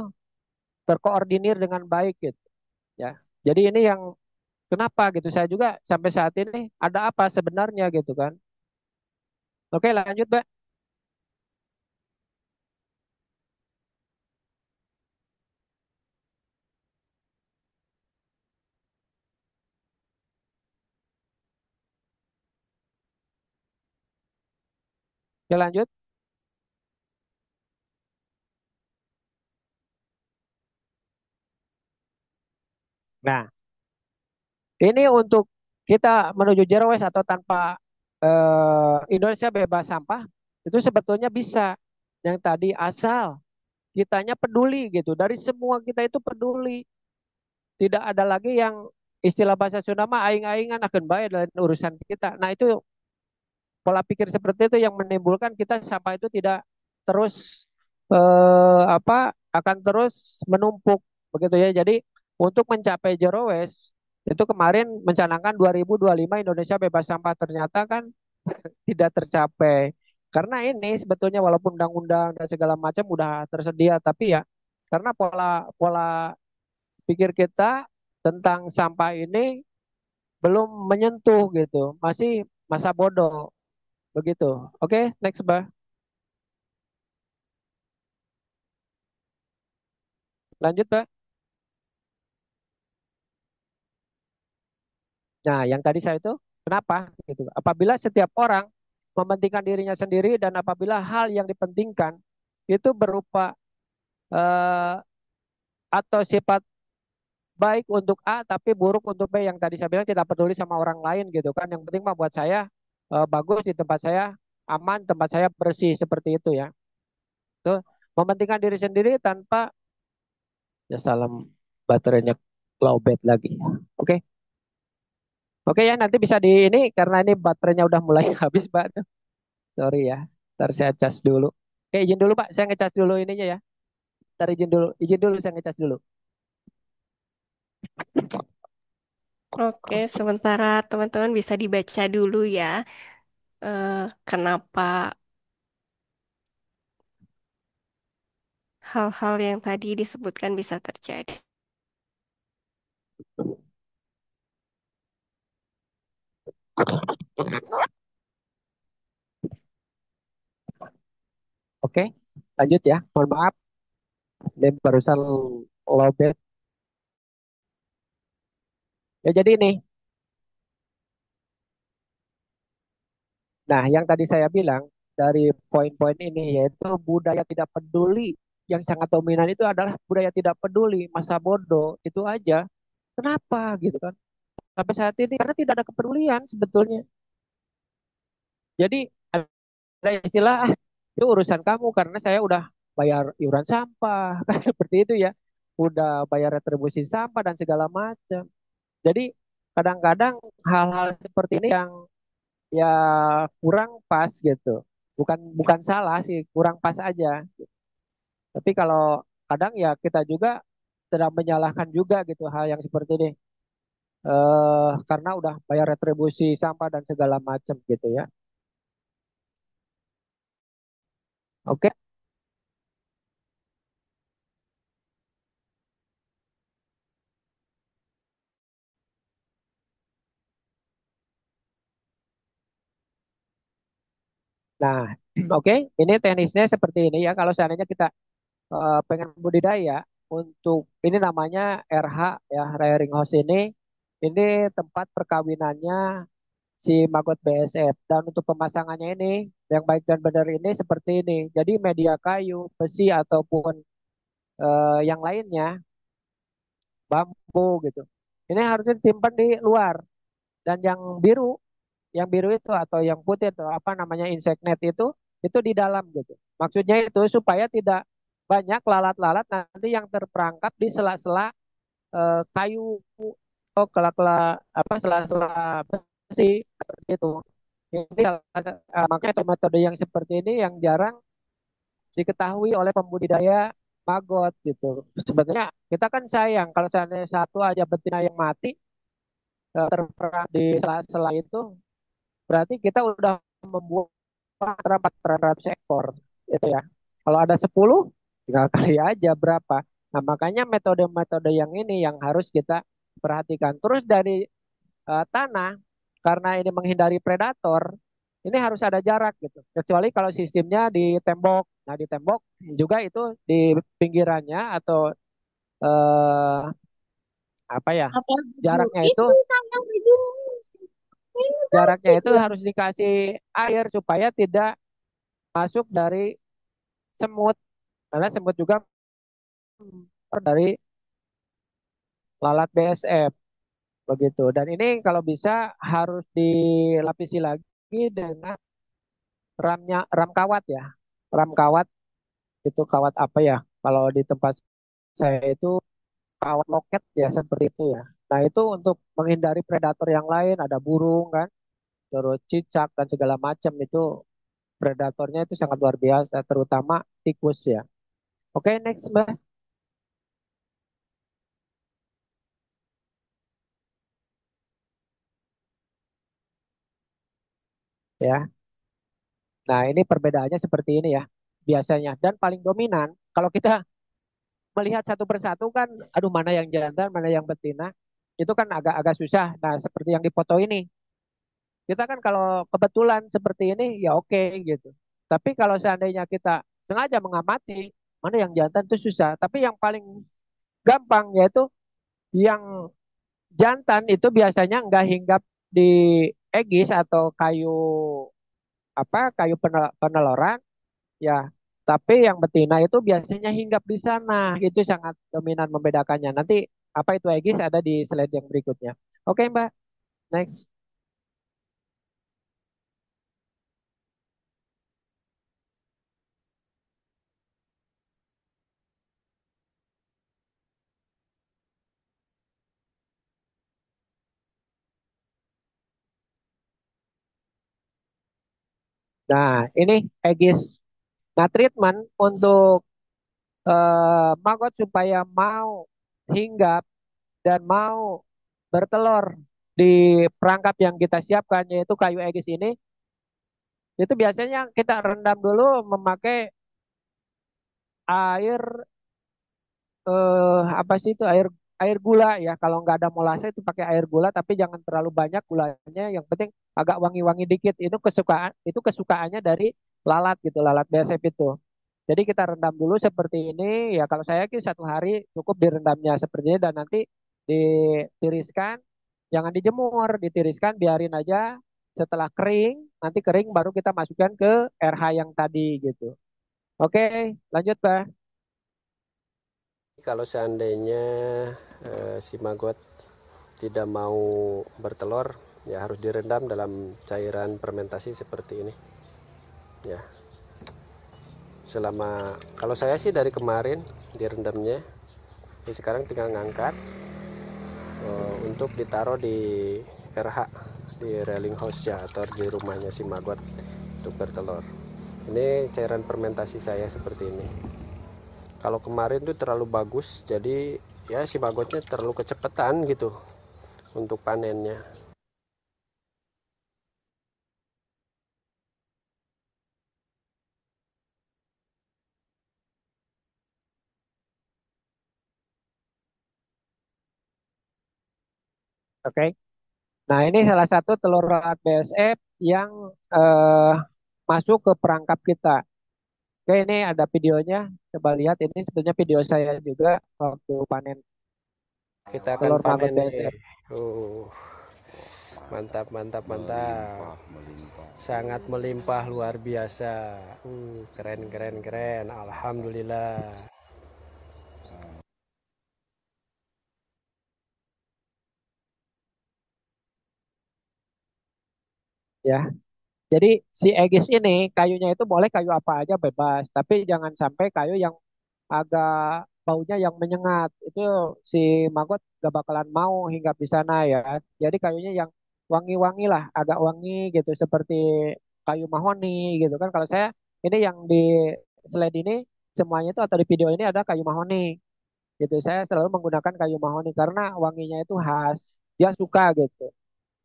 terkoordinir dengan baik gitu ya. Jadi ini yang kenapa gitu saya juga sampai saat ini ada apa sebenarnya gitu kan. Oke, lanjut, Mbak. Oke, lanjut. Nah, ini untuk kita menuju zero waste atau tanpa Indonesia bebas sampah itu sebetulnya bisa. Yang tadi asal kitanya peduli gitu. Dari semua kita itu peduli. Tidak ada lagi yang istilah bahasa Sunda mah aing-aingan akan bayar dalam urusan kita. Nah, itu pola pikir seperti itu yang menimbulkan kita sampah itu tidak terus akan terus menumpuk begitu ya. Jadi untuk mencapai zero waste itu kemarin mencanangkan 2025 Indonesia bebas sampah, ternyata kan tidak tercapai. Karena ini sebetulnya walaupun undang-undang dan segala macam udah tersedia, tapi ya karena pola pola pikir kita tentang sampah ini belum menyentuh gitu, masih masa bodoh begitu. Oke, next, Mbak. Lanjut, Mbak. Nah, yang tadi saya itu kenapa gitu? Apabila setiap orang mementingkan dirinya sendiri dan apabila hal yang dipentingkan itu berupa eh, atau sifat baik untuk A tapi buruk untuk B, yang tadi saya bilang tidak peduli sama orang lain gitu kan. Yang penting mah buat saya bagus di tempat saya, aman, tempat saya bersih seperti itu ya. Tuh, mementingkan diri sendiri tanpa ya salam baterainya lowbat lagi. Oke. Oke ya, nanti bisa di ini karena ini baterainya udah mulai habis, Pak. Sorry ya. Ntar saya cas dulu. Oke, izin dulu, Pak. Saya ngecas dulu ininya ya. Ntar izin dulu. Izin dulu saya ngecas dulu. Oke, sementara teman-teman bisa dibaca dulu ya, eh, kenapa hal-hal yang tadi disebutkan bisa terjadi. Oke. Lanjut ya. Mohon maaf. Ini barusan lowbat. Ya jadi ini. Nah, yang tadi saya bilang dari poin-poin ini yaitu budaya tidak peduli yang sangat dominan itu adalah budaya tidak peduli, masa bodoh, itu aja. Kenapa gitu kan? Sampai saat ini karena tidak ada kepedulian sebetulnya. Jadi ada istilah itu urusan kamu karena saya udah bayar iuran sampah kan seperti itu ya. Udah bayar retribusi sampah dan segala macam. Jadi kadang-kadang hal-hal seperti ini yang ya kurang pas gitu. Bukan bukan salah sih, kurang pas aja. Tapi kalau kadang ya kita juga sedang menyalahkan juga gitu hal yang seperti ini. Karena udah bayar retribusi sampah dan segala macam gitu ya. Oke. Nah, oke, ini teknisnya seperti ini ya. Kalau seandainya kita pengen budidaya untuk ini namanya RH ya, rearing house ini tempat perkawinannya si maggot BSF, dan untuk pemasangannya ini yang baik dan benar ini seperti ini. Jadi media kayu, besi ataupun yang lainnya, bambu gitu. Ini harusnya disimpan di luar, dan yang biru itu atau yang putih atau apa namanya insect net itu di dalam gitu. Maksudnya itu supaya tidak banyak lalat-lalat nanti yang terperangkap di sela-sela kayu atau apa sela-sela besi seperti itu. Ini makanya metode yang seperti ini yang jarang diketahui oleh pembudidaya maggot gitu. Sebenarnya kita kan sayang kalau seandainya satu aja betina yang mati, terperap di sela-sela itu, berarti kita udah membuat antara 400 ekor itu ya. Kalau ada 10, tinggal kali aja berapa. Nah, makanya metode-metode yang ini yang harus kita perhatikan. Terus dari tanah, karena ini menghindari predator, ini harus ada jarak gitu. Kecuali kalau sistemnya di tembok. Nah, di tembok juga itu di pinggirannya atau eh, apa ya? Apa baju? Jaraknya itu Itu sama baju. Ini jaraknya plastik itu ya. harus dikasih air supaya tidak masuk dari semut. Karena semut juga dari lalat BSF begitu. Dan ini kalau bisa harus dilapisi lagi dengan ram kawat ya. Ram kawat itu kawat apa ya? Kalau di tempat saya itu kawat loket ya seperti itu ya. Nah, itu untuk menghindari predator yang lain, ada burung kan, terus cicak dan segala macam itu predatornya itu sangat luar biasa, terutama tikus ya. Oke, next Mbak ya. Nah, ini perbedaannya seperti ini ya biasanya dan paling dominan kalau kita melihat satu persatu kan, aduh mana yang jantan, mana yang betina, itu kan agak-agak susah. Nah, seperti yang dipoto ini, kita kan kalau kebetulan seperti ini ya oke gitu. Tapi kalau seandainya kita sengaja mengamati mana yang jantan itu susah. Tapi yang paling gampang yaitu yang jantan itu biasanya nggak hinggap di egis atau kayu apa peneloran ya. Tapi yang betina itu biasanya hinggap di sana. Itu sangat dominan membedakannya. Nanti apa itu egis ada di slide yang berikutnya. Oke Mbak, next. Nah, ini egis. Nah, treatment untuk maggot supaya mau hinggap dan mau bertelur di perangkap yang kita siapkan yaitu kayu egis ini, itu biasanya kita rendam dulu memakai air apa sih itu air gula ya. Kalau nggak ada molase itu pakai air gula tapi jangan terlalu banyak gulanya. Yang penting agak wangi-wangi dikit. Itu kesukaannya dari lalat gitu, lalat BSF itu. Jadi kita rendam dulu seperti ini ya. Kalau saya sih 1 hari cukup direndamnya seperti ini dan nanti ditiriskan, jangan dijemur, ditiriskan biarin aja. Setelah kering, nanti kering baru kita masukkan ke RH yang tadi gitu. Oke, lanjut Pak. Kalau seandainya si maggot tidak mau bertelur, ya harus direndam dalam cairan fermentasi seperti ini. Ya, selama kalau saya sih dari kemarin direndamnya, ya sekarang tinggal ngangkat untuk ditaruh di RH, di railing house-nya atau di rumahnya si maggot untuk bertelur. Ini cairan fermentasi saya seperti ini. Kalau kemarin tuh terlalu bagus, jadi ya si maggotnya terlalu kecepatan gitu untuk panennya. Oke. Nah, ini salah satu telur lalat BSF yang eh, masuk ke perangkap kita. Oke, ini ada videonya. Coba lihat, ini sebetulnya video saya juga waktu panen Kita akan telur panen maggot nih. BSF. Mantap, mantap, mantap. Sangat melimpah luar biasa. Keren, keren, keren. Alhamdulillah. Ya, jadi si Aegis ini kayunya itu boleh kayu apa aja bebas, tapi jangan sampai kayu yang agak baunya yang menyengat. Itu si maggot gak bakalan mau hinggap di sana ya. Jadi kayunya yang wangi-wangi lah, agak wangi gitu seperti kayu mahoni gitu kan. Kalau saya ini yang di slide ini semuanya itu atau di video ini ada kayu mahoni gitu. Saya selalu menggunakan kayu mahoni karena wanginya itu khas. dia suka gitu.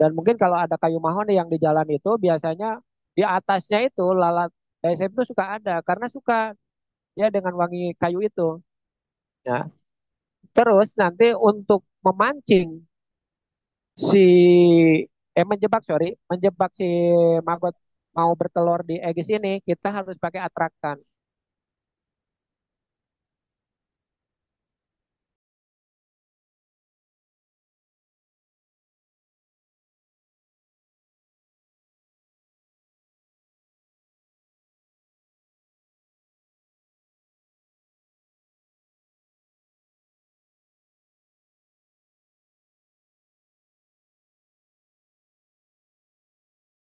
Dan mungkin kalau ada kayu mahoni yang di jalan itu biasanya di atasnya itu lalat DSM itu suka ada karena suka ya dengan wangi kayu itu. Ya. Terus nanti untuk memancing si menjebak menjebak si maggot mau bertelur di egis ini kita harus pakai atrakan.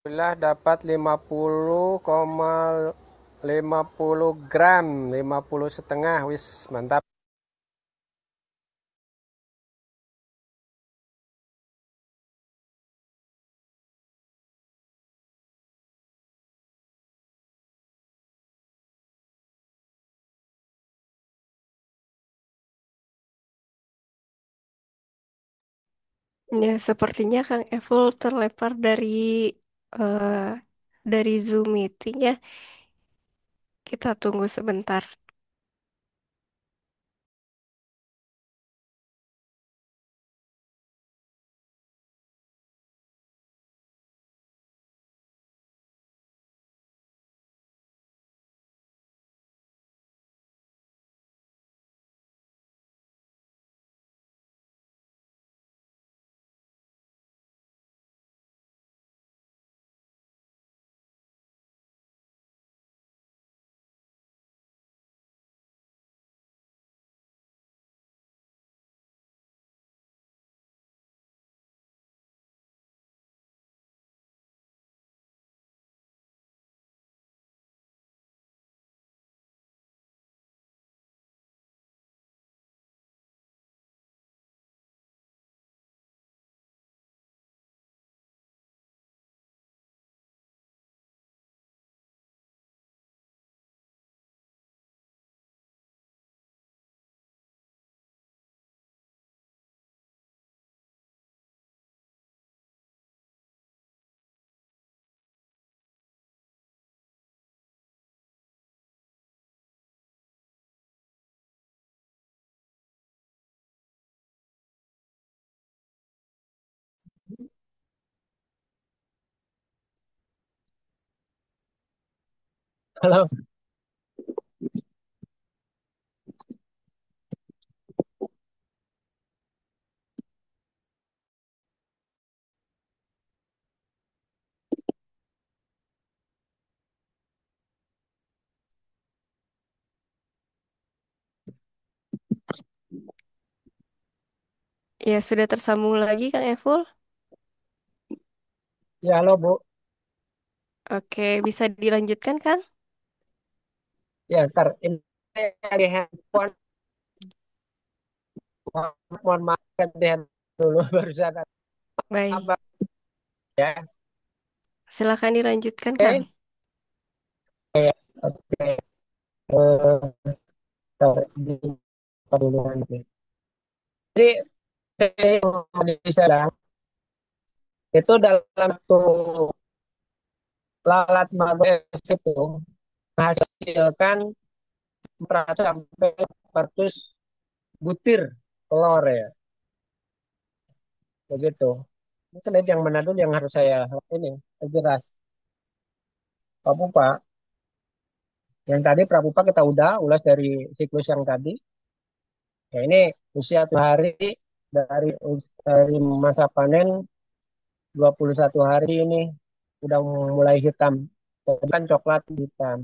Alhamdulillah dapat 50,50 gram, 50 setengah, wis mantap. Ya, sepertinya Kang Evil terlepar eh, dari Zoom meeting ya. Kita tunggu sebentar. Halo. Ya, sudah tersambung lagi Kang Evil. Ya, halo Bu. Oke, bisa dilanjutkan kan? Ya, ntar ini saya di handphone. Mohon maaf ganti handphone dulu barusan. Baik, Apa ya? silakan dilanjutkan Kang. Oke. Oke. Eh, ntar dulu nanti. Jadi saya mau bilang itu dalam satu lalat magnet itu menghasilkan 400 sampai 400 butir telur ya, begitu. Mungkin itu yang mana dulu yang harus saya ini jelas. Pramuka, yang tadi Pramuka kita udah ulas dari siklus yang tadi. Ya ini usia 1 hari dari masa panen 21 hari ini udah mulai hitam. Tadi kan coklat hitam.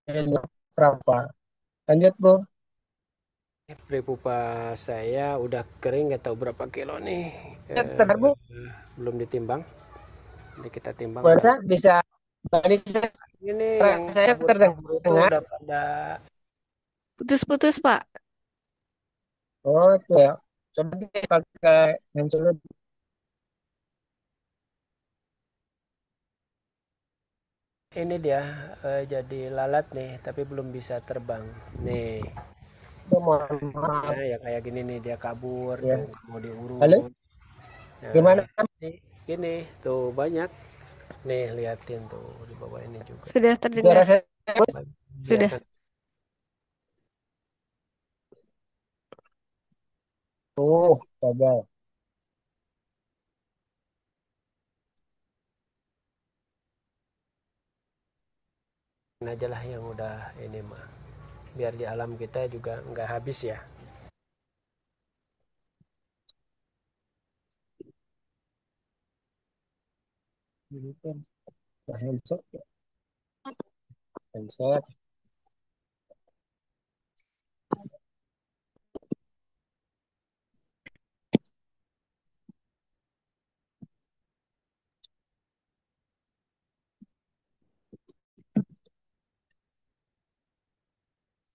Ini berapa? Lanjut Bu. Prepupa saya udah kering, nggak tahu berapa kilo nih. Bentar Bu, Belum ditimbang. Nanti kita timbang. bisa bisa Ini yang saya kabur-kabur itu terdengar. udah pada. Putus-putus Pak. Oh itu ya. Coba deh pakai handphone dulu. Ini dia jadi lalat nih, tapi belum bisa terbang. Nih, Mohon ya, maaf ya kayak gini nih dia kabur tuh, ya. mau Halo? diurus. Nah, Gimana? ini tuh banyak nih, liatin tuh di bawah ini juga. Sudah Suara terdengar. saya bagus? Sudah. Biarkan. Gagal. Ini aja lah yang udah ini mah. Biar di alam kita juga nggak habis ya. Ini kan handset, handset.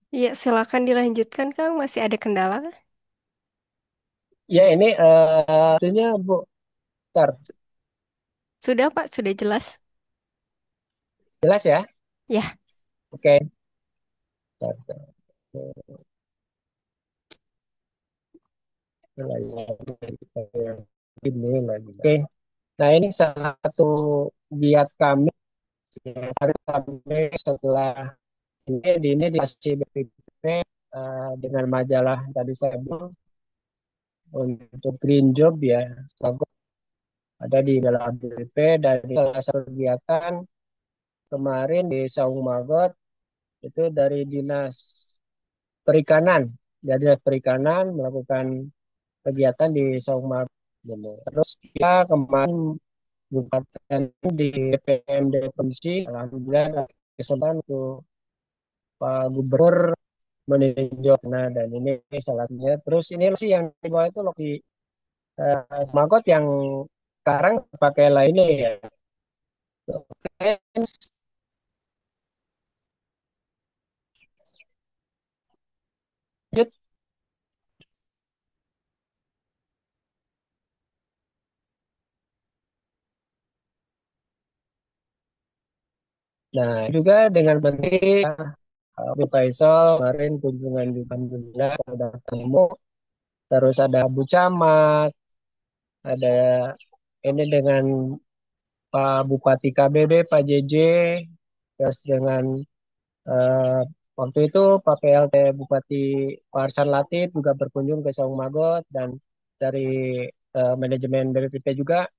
Ya, silakan dilanjutkan, Kang. Masih ada kendala kah? Ya ini itunya Bu. Bentar. Sudah, Pak. Sudah jelas. Jelas ya? Ya, Oke. Bentar, bentar. Ini lagi. Oke. Nah ini salah satu giat kami ya, hari kami setelah ini di BPP dengan majalah tadi saya bilang untuk Green Job ya, ada di dalam BPP dan ini salah satu kegiatan kemarin di Saung Magot itu dari Dinas Perikanan, dari Dinas Perikanan melakukan kegiatan di Saung Magot. Terus kita kemarin Bupati di DPMD Provinsi, alhamdulillah ada kesempatan untuk Pak Gubernur meninjau. Nah, dan ini salah satunya. Terus ini sih yang di bawah itu lokasi Semagot yang sekarang pakai lainnya ya. Lanjut. Nah, juga dengan Menteri Abu Faisal kemarin kunjungan di Alhamdulillah ada ketemu. Terus ada Bu Camat, ada ini dengan Pak Bupati KBB, Pak JJ, terus dengan Eh, waktu itu Pak PLT Bupati Pak Arsan Latif juga berkunjung ke Saung Magot dan dari manajemen BPPT juga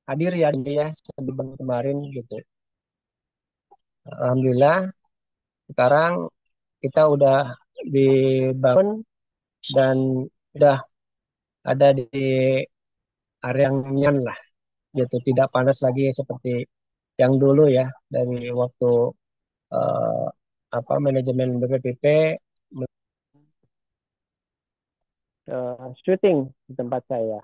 hadir ya ya sebelum kemarin gitu. Alhamdulillah sekarang kita udah dibangun dan udah ada di area yang nyaman lah gitu, tidak panas lagi seperti yang dulu ya dari waktu eh, manajemen BPPT syuting di tempat saya.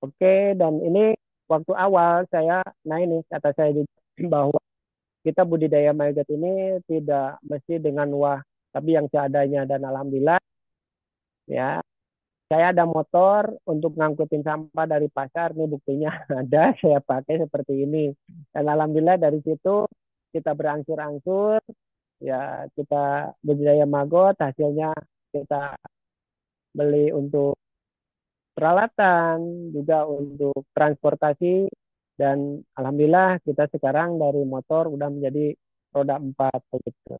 Oke, dan ini waktu awal saya, nah ini kata saya bahwa kita budidaya maygat ini tidak mesti dengan wah, tapi yang seadanya dan alhamdulillah ya, saya ada motor untuk ngangkutin sampah dari pasar, nih buktinya ada, saya pakai seperti ini. Dan alhamdulillah dari situ kita berangsur-angsur, ya kita budidaya maggot, hasilnya kita beli untuk peralatan, juga untuk transportasi, dan alhamdulillah kita sekarang dari motor udah menjadi roda 4 begitu.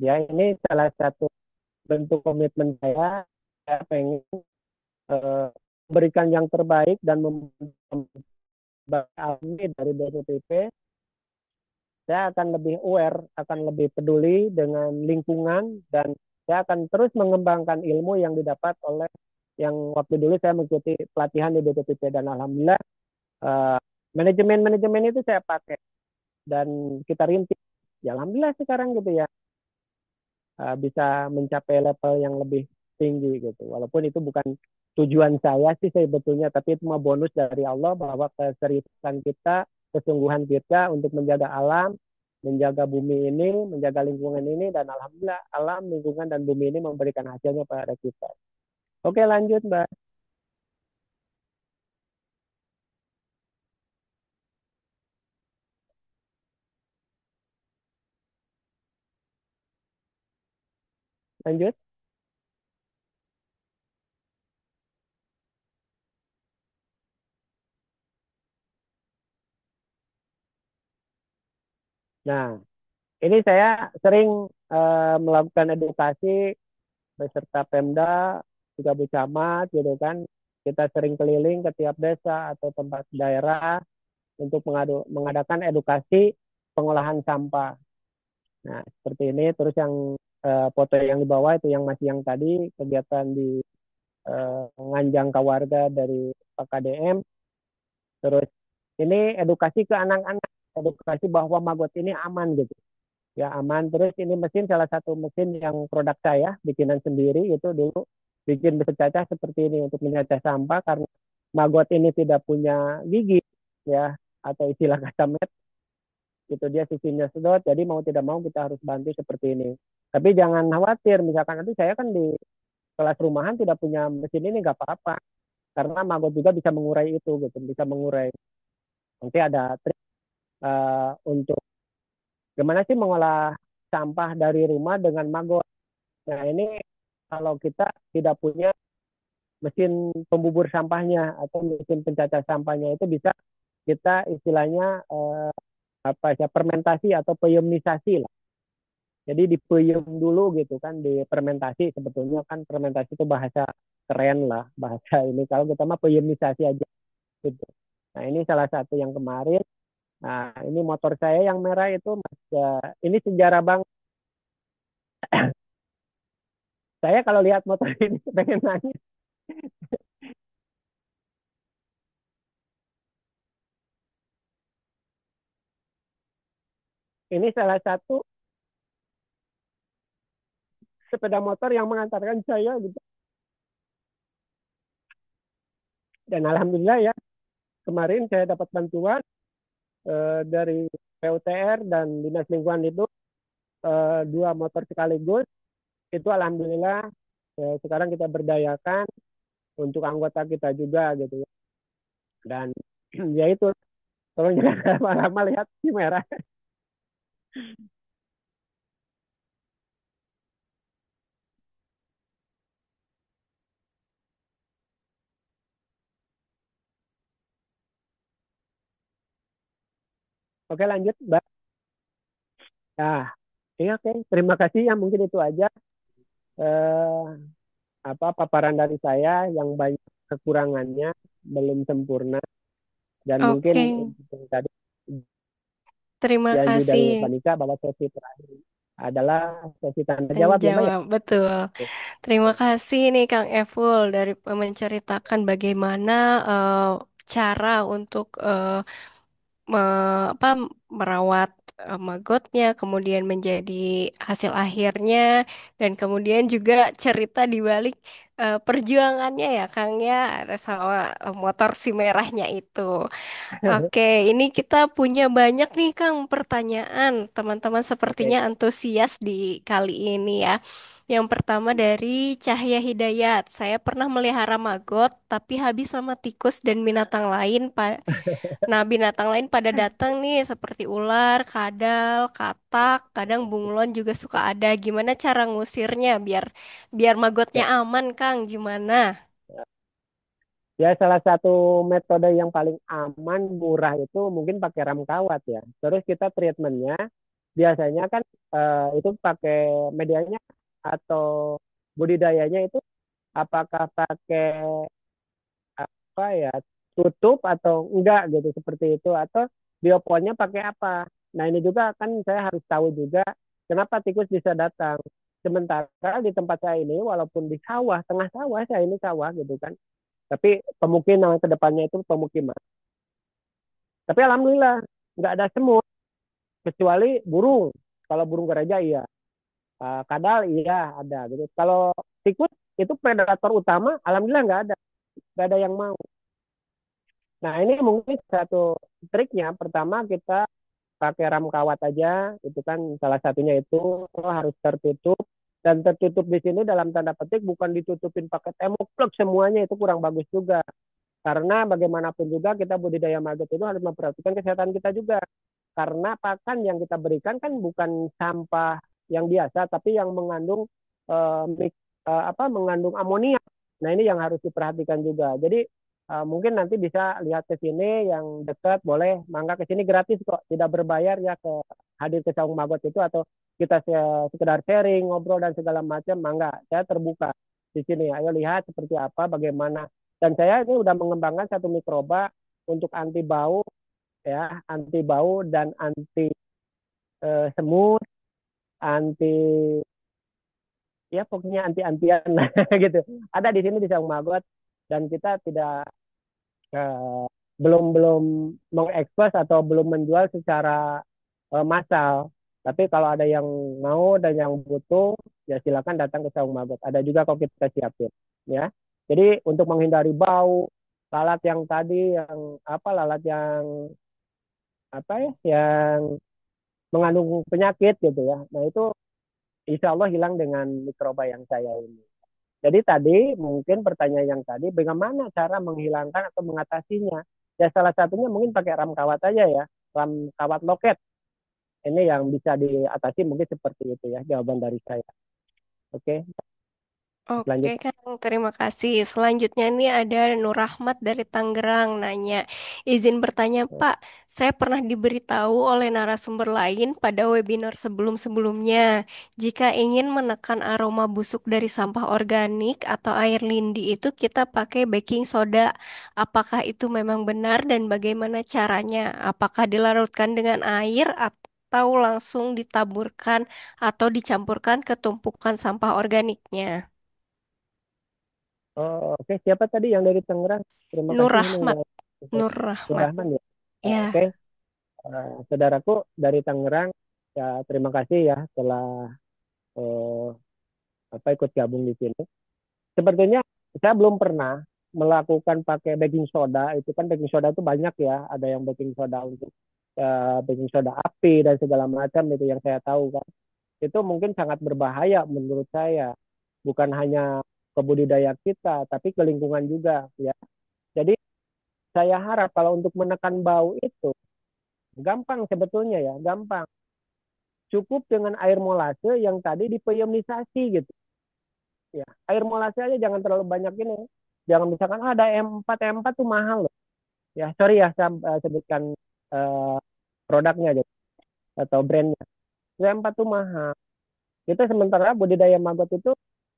Ya ini salah satu bentuk komitmen saya pengen memberikan yang terbaik dan alami dari BPPP. Saya akan lebih aware, akan lebih peduli dengan lingkungan, dan saya akan terus mengembangkan ilmu yang didapat oleh yang waktu dulu saya mengikuti pelatihan di BPPT, dan alhamdulillah uh, manajemen-manajemen itu saya pakai dan kita rintis. Ya alhamdulillah sekarang gitu ya bisa mencapai level yang lebih tinggi gitu. Walaupun itu bukan tujuan saya sih sebetulnya, tapi itu mah bonus dari Allah bahwa keseriusan kita, kesungguhan kita untuk menjaga alam, menjaga bumi ini, menjaga lingkungan ini, dan alhamdulillah alam, lingkungan, dan bumi ini memberikan hasilnya pada kita. Oke lanjut Mbak. Lanjut. Nah, ini saya sering melakukan edukasi beserta Pemda, juga Bu Camat gitu kan. Kita sering keliling ke tiap desa atau tempat daerah untuk mengadakan edukasi pengolahan sampah. Nah, seperti ini. Terus yang foto yang di bawah itu yang masih yang tadi kegiatan di Nganjang Kawarga dari Pak KDM. Terus ini edukasi ke anak-anak, edukasi bahwa maggot ini aman gitu. Ya aman. Terus ini mesin salah satu mesin yang produk saya bikinan sendiri itu dulu bikin bercacah seperti ini untuk mencacah sampah karena maggot ini tidak punya gigi ya atau istilah kata met itu dia sistemnya sedot jadi mau tidak mau kita harus bantu seperti ini. Tapi jangan khawatir misalkan nanti saya kan di kelas rumahan tidak punya mesin ini nggak apa-apa karena maggot juga bisa mengurai itu gitu bisa mengurai. Nanti ada trik untuk gimana sih mengolah sampah dari rumah dengan maggot. Nah, ini kalau kita tidak punya mesin pembubur sampahnya atau mesin pencacah sampahnya itu bisa kita istilahnya apa ya fermentasi atau peyeumisasi lah. Jadi dipeyem dulu gitu kan di fermentasi sebetulnya kan fermentasi itu bahasa keren lah bahasa ini kalau kita mah peyeumisasi aja gitu. Nah, ini salah satu yang kemarin. Nah, ini motor saya yang merah itu Mas, ini sejarah bang. Saya kalau lihat motor ini pengen nanya. Ini salah satu sepeda motor yang mengantarkan saya gitu. Dan alhamdulillah ya, kemarin saya dapat bantuan dari PUTR dan Dinas Lingkungan Hidup dua motor sekaligus. Itu alhamdulillah sekarang kita berdayakan untuk anggota kita juga gitu ya. Dan ya itu, tolong jangan lama-lama lihat si merah. Oke lanjut Mbak. Nah, ya, oke. Terima kasih ya mungkin itu aja eh, apa paparan dari saya yang banyak kekurangannya belum sempurna dan mungkin Oke, tadi terima janji dari kasih. Mbak Nika bahwa sesi terakhir adalah sesi tanda Tanya jawab ya Mbak ya. jawab, betul. Oke. Terima kasih nih Kang Evul dari menceritakan bagaimana eh, cara untuk apa, merawat maggotnya, kemudian menjadi hasil akhirnya, dan kemudian juga cerita di balik perjuangannya ya Kang ya, ada sama motor si merahnya itu. Oke, ini kita punya banyak nih Kang pertanyaan. Teman-teman sepertinya Oke. antusias di kali ini ya. Yang pertama dari Cahya Hidayat. Saya pernah melihara maggot, tapi habis sama tikus dan binatang lain. Nah, binatang lain pada datang nih seperti ular, kadal, katak, kadang bunglon juga suka ada. Gimana cara ngusirnya biar biar maggotnya Ya. aman, Kang? Gimana? Ya, salah satu metode yang paling aman, murah itu mungkin pakai ram kawat ya. Terus kita treatmentnya biasanya kan itu pakai medianya atau budidayanya itu apakah pakai apa ya tutup atau enggak gitu seperti itu atau bioponnya pakai apa. Nah ini juga kan saya harus tahu juga kenapa tikus bisa datang. Sementara di tempat saya ini walaupun di sawah, tengah sawah saya ini sawah gitu kan. Tapi pemukiman ke depannya itu pemukiman. Tapi alhamdulillah nggak ada semut kecuali burung. Kalau burung gereja iya. Kadal iya ada gitu. Kalau tikus itu predator utama, alhamdulillah nggak ada yang mau. Nah ini mungkin satu triknya. Pertama kita pakai ram kawat aja, itu kan salah satunya itu harus tertutup dan tertutup di sini dalam tanda petik bukan ditutupin pakai tembok semuanya itu kurang bagus juga. Karena bagaimanapun juga kita budidaya maggot itu harus memperhatikan kesehatan kita juga. Karena pakan yang kita berikan kan bukan sampah yang biasa, tapi yang mengandung mengandung amonia. Nah ini yang harus diperhatikan juga. Jadi Mungkin nanti bisa lihat ke sini yang dekat, boleh mangga ke sini gratis kok, tidak berbayar ya ke hadir ke Saung Magot itu atau kita sekedar sharing, ngobrol dan segala macam, mangga. Saya terbuka di sini. Ayo lihat seperti apa, bagaimana. Dan saya ini udah mengembangkan satu mikroba untuk anti bau ya, anti bau dan anti semut, anti ya pokoknya anti-antian lah gitu. Ada di sini di Saung Magot dan kita tidak eh, belum belum mengekspos atau belum menjual secara massal. Tapi kalau ada yang mau dan yang butuh, ya silakan datang ke Saung Magot. Ada juga kok kita siapin, ya. Jadi untuk menghindari bau, lalat yang tadi, yang apa, lalat yang apa ya, yang mengandung penyakit gitu ya. Nah itu insya Allah hilang dengan mikroba yang saya ini. Jadi tadi mungkin pertanyaan yang tadi, bagaimana cara menghilangkan atau mengatasinya? Ya salah satunya mungkin pakai ram kawat aja ya, ram kawat loket. Ini yang bisa diatasi mungkin seperti itu ya jawaban dari saya. Oke, Oke, lanjut. Kang, terima kasih. Selanjutnya nih ada Nur Rahmat dari Tangerang nanya, izin bertanya Pak, saya pernah diberitahu oleh narasumber lain pada webinar sebelum-sebelumnya, jika ingin menekan aroma busuk dari sampah organik atau air lindi itu kita pakai baking soda. Apakah itu memang benar dan bagaimana caranya? Apakah dilarutkan dengan air atau langsung ditaburkan atau dicampurkan ke tumpukan sampah organiknya? Oh, oke, siapa tadi yang dari Tangerang? Terima Nur kasih ini Rahmat, udah Nur Nur Rahmat. Rahman ya. Oke, Ya, saudaraku dari Tangerang, ya terima kasih ya telah eh, apa ikut gabung di sini. Sebetulnya saya belum pernah melakukan pakai baking soda. Itu kan baking soda itu banyak ya. Ada yang baking soda untuk baking soda api dan segala macam itu yang saya tahu kan. Itu mungkin sangat berbahaya menurut saya. Bukan hanya ke budidaya kita, tapi ke lingkungan juga ya. Jadi saya harap kalau untuk menekan bau itu gampang sebetulnya ya, gampang. Cukup dengan air molase yang tadi dipeyomnisasi gitu. Ya, air molase aja jangan terlalu banyak ini. Jangan misalkan ada M4 tuh mahal loh. Ya, sorry ya saya sebutkan eh, produknya aja atau brandnya. M4 tuh mahal. Kita sementara budidaya maggot itu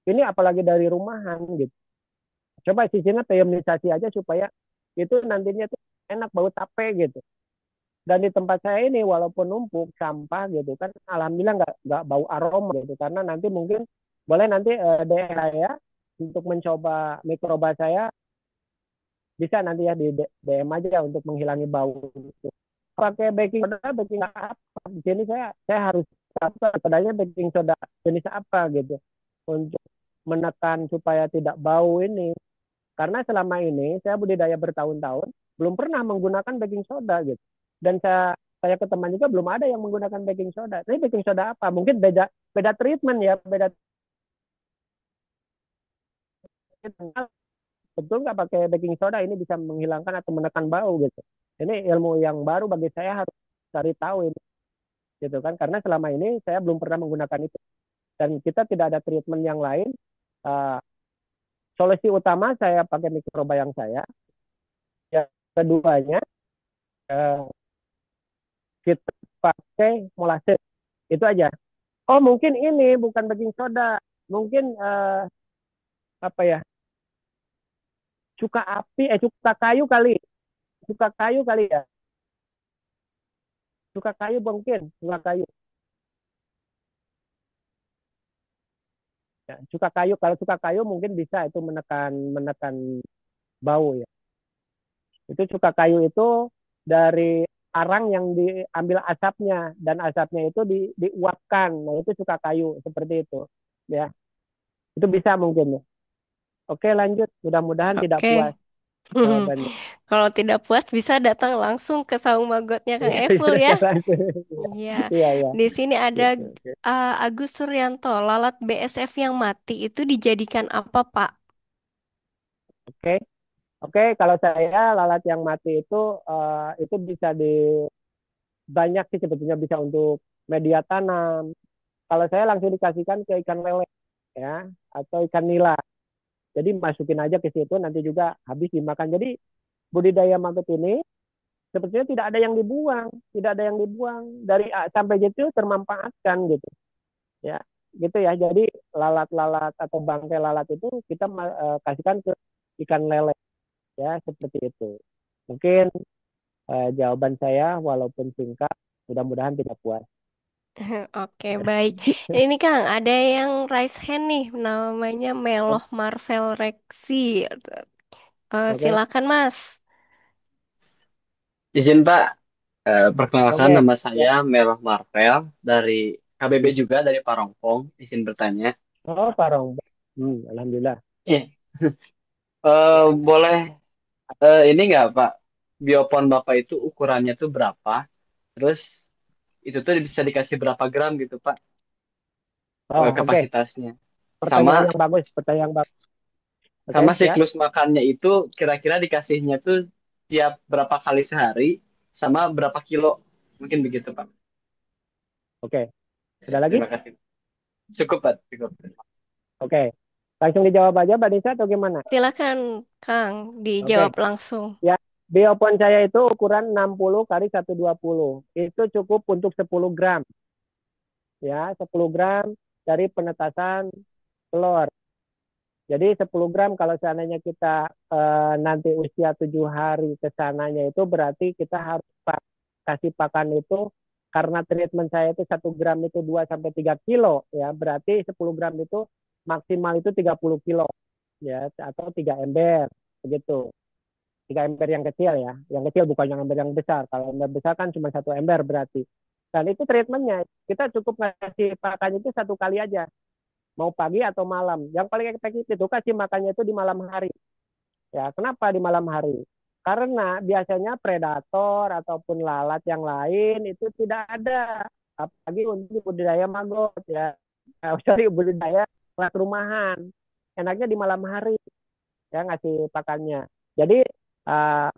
ini apalagi dari rumahan gitu. Coba sisinya peyomnisasi aja supaya itu nantinya tuh enak bau tape gitu. Dan di tempat saya ini walaupun numpuk sampah gitu kan, alhamdulillah nggak bau aroma gitu karena nanti mungkin boleh nanti DM saya untuk mencoba mikroba saya bisa nanti ya di DM aja untuk menghilangi bau gitu. Pakai baking soda, baking apa? Di sini saya harus apa? Padahal baking soda jenis apa gitu untuk menekan supaya tidak bau ini. Karena selama ini saya budidaya bertahun-tahun belum pernah menggunakan baking soda gitu. Dan saya ke teman juga belum ada yang menggunakan baking soda. Ini baking soda apa? Mungkin beda beda treatment ya, beda treatment. Betul nggak pakai baking soda ini bisa menghilangkan atau menekan bau gitu. Ini ilmu yang baru bagi saya harus cari tahu ini gitu kan. Karena selama ini saya belum pernah menggunakan itu. Dan kita tidak ada treatment yang lain. Uh, Solusi utama saya pakai mikroba yang saya. Yang keduanya uh, kita pakai molase itu aja. Oh mungkin ini bukan baking soda, mungkin apa ya, cuka api, cuka kayu kali, cuka kayu kali ya, cuka kayu mungkin, cuka kayu. Ya, cuka kayu, kalau cuka kayu mungkin bisa itu menekan menekan bau ya. Itu cuka kayu itu dari arang yang diambil asapnya dan asapnya itu diuapkan. Nah itu cuka kayu seperti itu ya. Itu bisa mungkin ya. Oke lanjut, mudah-mudahan tidak oke. puas jawabannya. Kalau tidak puas bisa datang langsung ke saung magotnya Kang Iya, iya, Eful ya. langsung. Iya. Iya, iya. Di sini ada Gitu. Oke, Agus Suryanto, lalat BSF yang mati itu dijadikan apa, Pak? oke. Oke, kalau saya lalat yang mati itu bisa di banyak sih sebetulnya bisa untuk media tanam. Kalau saya langsung dikasihkan ke ikan lele ya atau ikan nila. Jadi masukin aja ke situ, nanti juga habis dimakan. Jadi budidaya maggot ini sebetulnya tidak ada yang dibuang, tidak ada yang dibuang dari A sampai Z itu termanfaatkan gitu ya, gitu ya. Jadi lalat-lalat atau bangkai lalat itu kita kasihkan ke ikan lele ya, seperti itu. Mungkin jawaban saya walaupun singkat, mudah-mudahan tidak puas. Oke, baik. Ini Kang, ada yang raise hand nih, namanya Meloh Marvel Rexi. Oke, Silakan Mas. Izin Pak, perkenalkan oke. nama Ya. saya Merah Marvel dari KBB juga dari Parongpong. Izin bertanya. Oh, Pak Rong. Alhamdulillah. Iya. Boleh ini nggak Pak? Biopon Bapak itu ukurannya tuh berapa? Terus itu tuh bisa dikasih berapa gram gitu Pak? Oh, oke. Kapasitasnya. Sama Pertanyaan yang bagus, pertanyaan yang bagus. Oke, sama ya. siklus makannya itu kira-kira dikasihnya tuh tiap berapa kali sehari sama berapa kilo? Mungkin begitu Pak. Oke. Ada lagi? Terima kasih. Cukup Pak, cukup. Oke. Langsung dijawab aja, Mbak Nisa, atau gimana? Silakan Kang, dijawab Oke. langsung. Ya, biopon saya itu ukuran 60 kali 120. Itu cukup untuk 10 gram. Ya, 10 gram dari penetasan telur. Jadi 10 gram kalau seandainya kita nanti usia 7 hari ke sananya itu berarti kita harus kasih pakan itu karena treatment saya itu 1 gram itu 2 sampai 3 kilo ya, berarti 10 gram itu maksimal itu 30 kilo ya, atau 3 ember begitu. 3 ember yang kecil ya, yang kecil bukan yang ember yang besar. Kalau ember besar kan cuma 1 ember berarti. Dan itu treatmentnya kita cukup ngasih pakan itu 1 kali aja, mau pagi atau malam. Yang paling efektif itu kasih makannya itu di malam hari. Ya, kenapa di malam hari? Karena biasanya predator ataupun lalat yang lain itu tidak ada. Apalagi untuk budidaya maggot ya. Sorry, budidaya lalat rumahan. Enaknya di malam hari ya ngasih pakannya. Jadi uh,